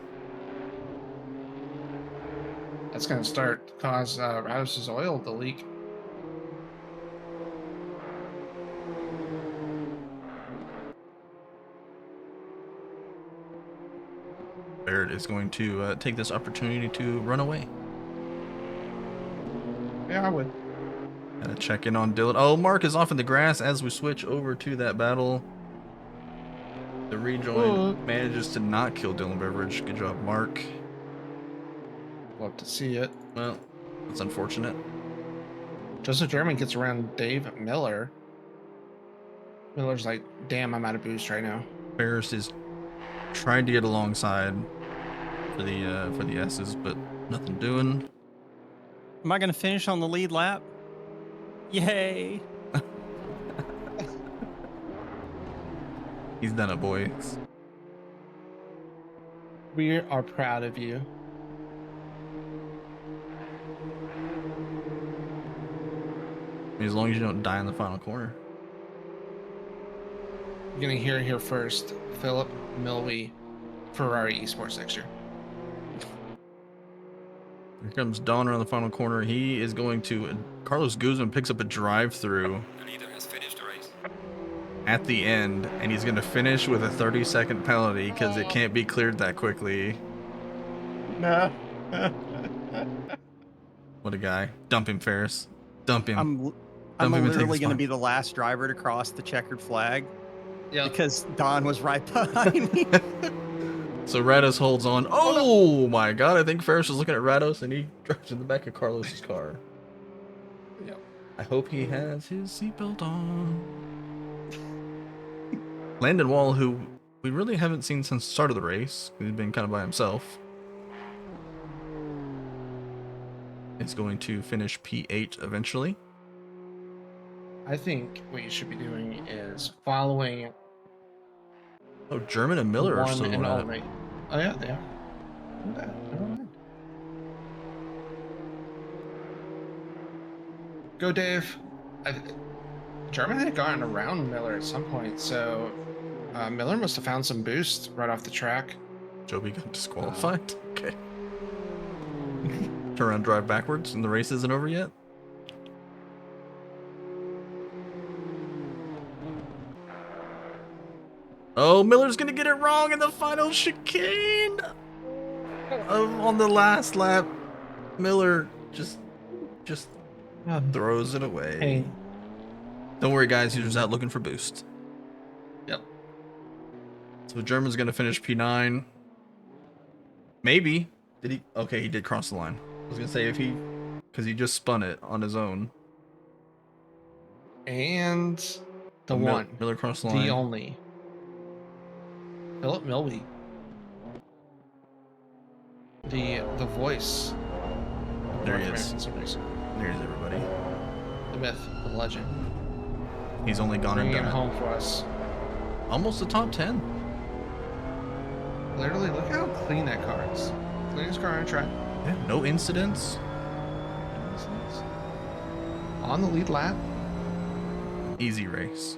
That's going to start to cause Rados' oil to leak. Barrett is going to take this opportunity to run away. Yeah, I would. Gotta check in on Dylan. Oh, Mark is off in the grass as we switch over to that battle. The rejoin manages to not kill Dylan Beveridge. Good job, Mark. Love to see it. Well, that's unfortunate. Joseph German gets around Dave Miller. Miller's like, damn, I'm out of boost right now. Ferris is trying to get alongside for the S's, but nothing doing. Am I going to finish on the lead lap? Yay. He's done it, boys. We are proud of you. I mean, as long as you don't die in the final corner. You're going to hear it here first. Philip Milwee, Ferrari Esports next year. Here comes Don around the final corner. He is going to... Carlos Guzman picks up a drive-through The leader has finished the race. at the end, and he's going to finish with a 30-second penalty because it can't be cleared that quickly. Nah. What a guy. Dump him, Ferris. Dump him. I'm Don't even take literally the going to spot. be the last driver to cross the checkered flag Yeah. because Don was right behind me. So Rados holds on. Oh my god, I think Ferris is looking at Rados and he drives in the back of Carlos's car. Yep. I hope he has his seatbelt on. Landon Wall, who we really haven't seen since the start of the race, he's been kind of by himself, is going to finish P8 eventually. I think what you should be doing is following Oh, German and Miller are one still and at it. only. Oh yeah, they are. Never mind. Go, Dave. German had gotten around Miller at some point, so Miller must have found some boost right off the track. Joby got disqualified? Okay. Turn around, drive backwards, and the race isn't over yet? Oh, Miller's gonna get it wrong in the final chicane! On the last lap, Miller just throws it away. Hey. Don't worry, guys, he's just out looking for boost. Yep. So German's gonna finish P9. Maybe. Did he? Okay, he did cross the line. I was gonna say if he, because he just spun it on his own. And the one, Miller crossed the the line. only, Philip Milby, the voice of There North he is. American sim racing, There's everybody. the myth, the legend, He's only gone and bringing done it it. home for us. Almost the top 10. Literally, look how clean that car is. Cleanest car on track. Yeah, no incidents. On the lead lap. Easy race.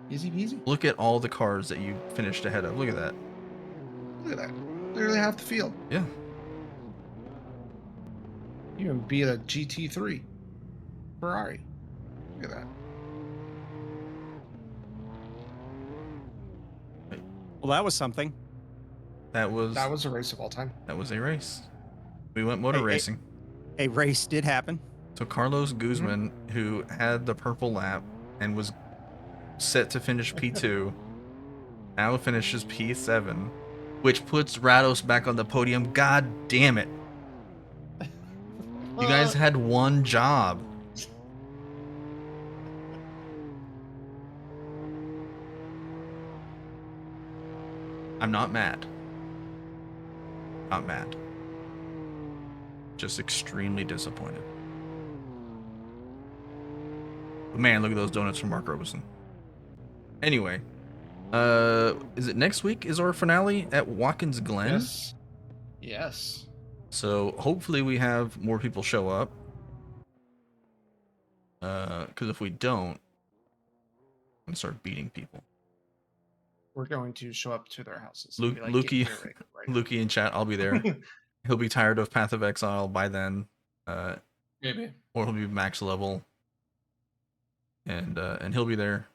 Easy peasy. Look at all the cars that you finished ahead of. Look at that. Look at that. Literally half the field. Yeah. You even beat a GT3 Ferrari. Look at that. Well, that was something. That was a race of all time. That was a race. We went motor racing. A race did happen. So Carlos Guzman, who had the purple lap and was set to finish P2, now finishes P7, which puts Rados back on the podium. God damn it. You guys had one job. I'm not mad. Not mad. Just extremely disappointed. But man, look at those donuts from Mark Robeson. Anyway, is it next week is our finale at Watkins Glen? Yes. Yes. So hopefully we have more people show up. Because if we don't, I'm gonna start beating people. We're going to show up to their houses. Luke, Be like, Lukey, "Get here right now." Lukey in chat, I'll be there. He'll be tired of Path of Exile by then. Maybe. Or he'll be max level. And he'll be there.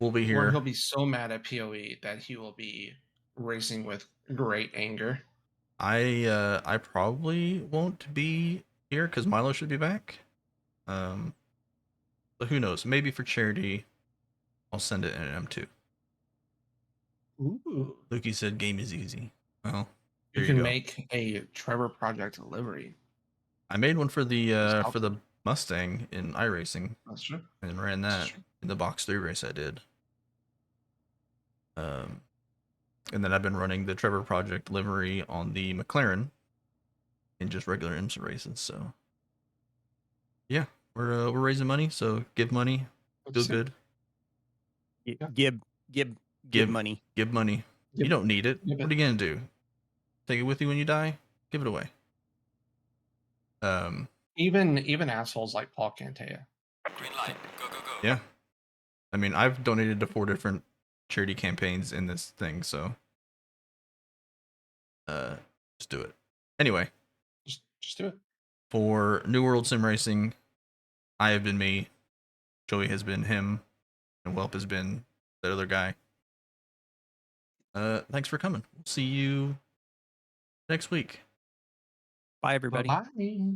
We'll be Or here. he'll be so mad at PoE that he will be racing with great anger. I probably won't be here because Milo should be back. But who knows? Maybe for charity, I'll send it in an M2. Ooh. Lukey said game is easy. Well, You here can go. make a Trevor Project livery. I made one for the Mustang in iRacing. That's true. And ran that in the box 3 race I did. And then I've been running the Trevor Project livery on the McLaren in just regular IMSA races. So yeah, we're raising money. So give money, feel good. Give money. Give money. You don't need it. What are you gonna do? Take it with you when you die? Give it away. Even assholes like Paul Cantea. Green light. Go, go, go. Yeah. I mean, I've donated to 4 different charity campaigns in this thing, so just do it. Anyway, just do it. For New World Sim Racing, I have been me, Joey has been him, and Welp has been that other guy. Thanks for coming. We'll see you next week. Bye, everybody. Bye-bye.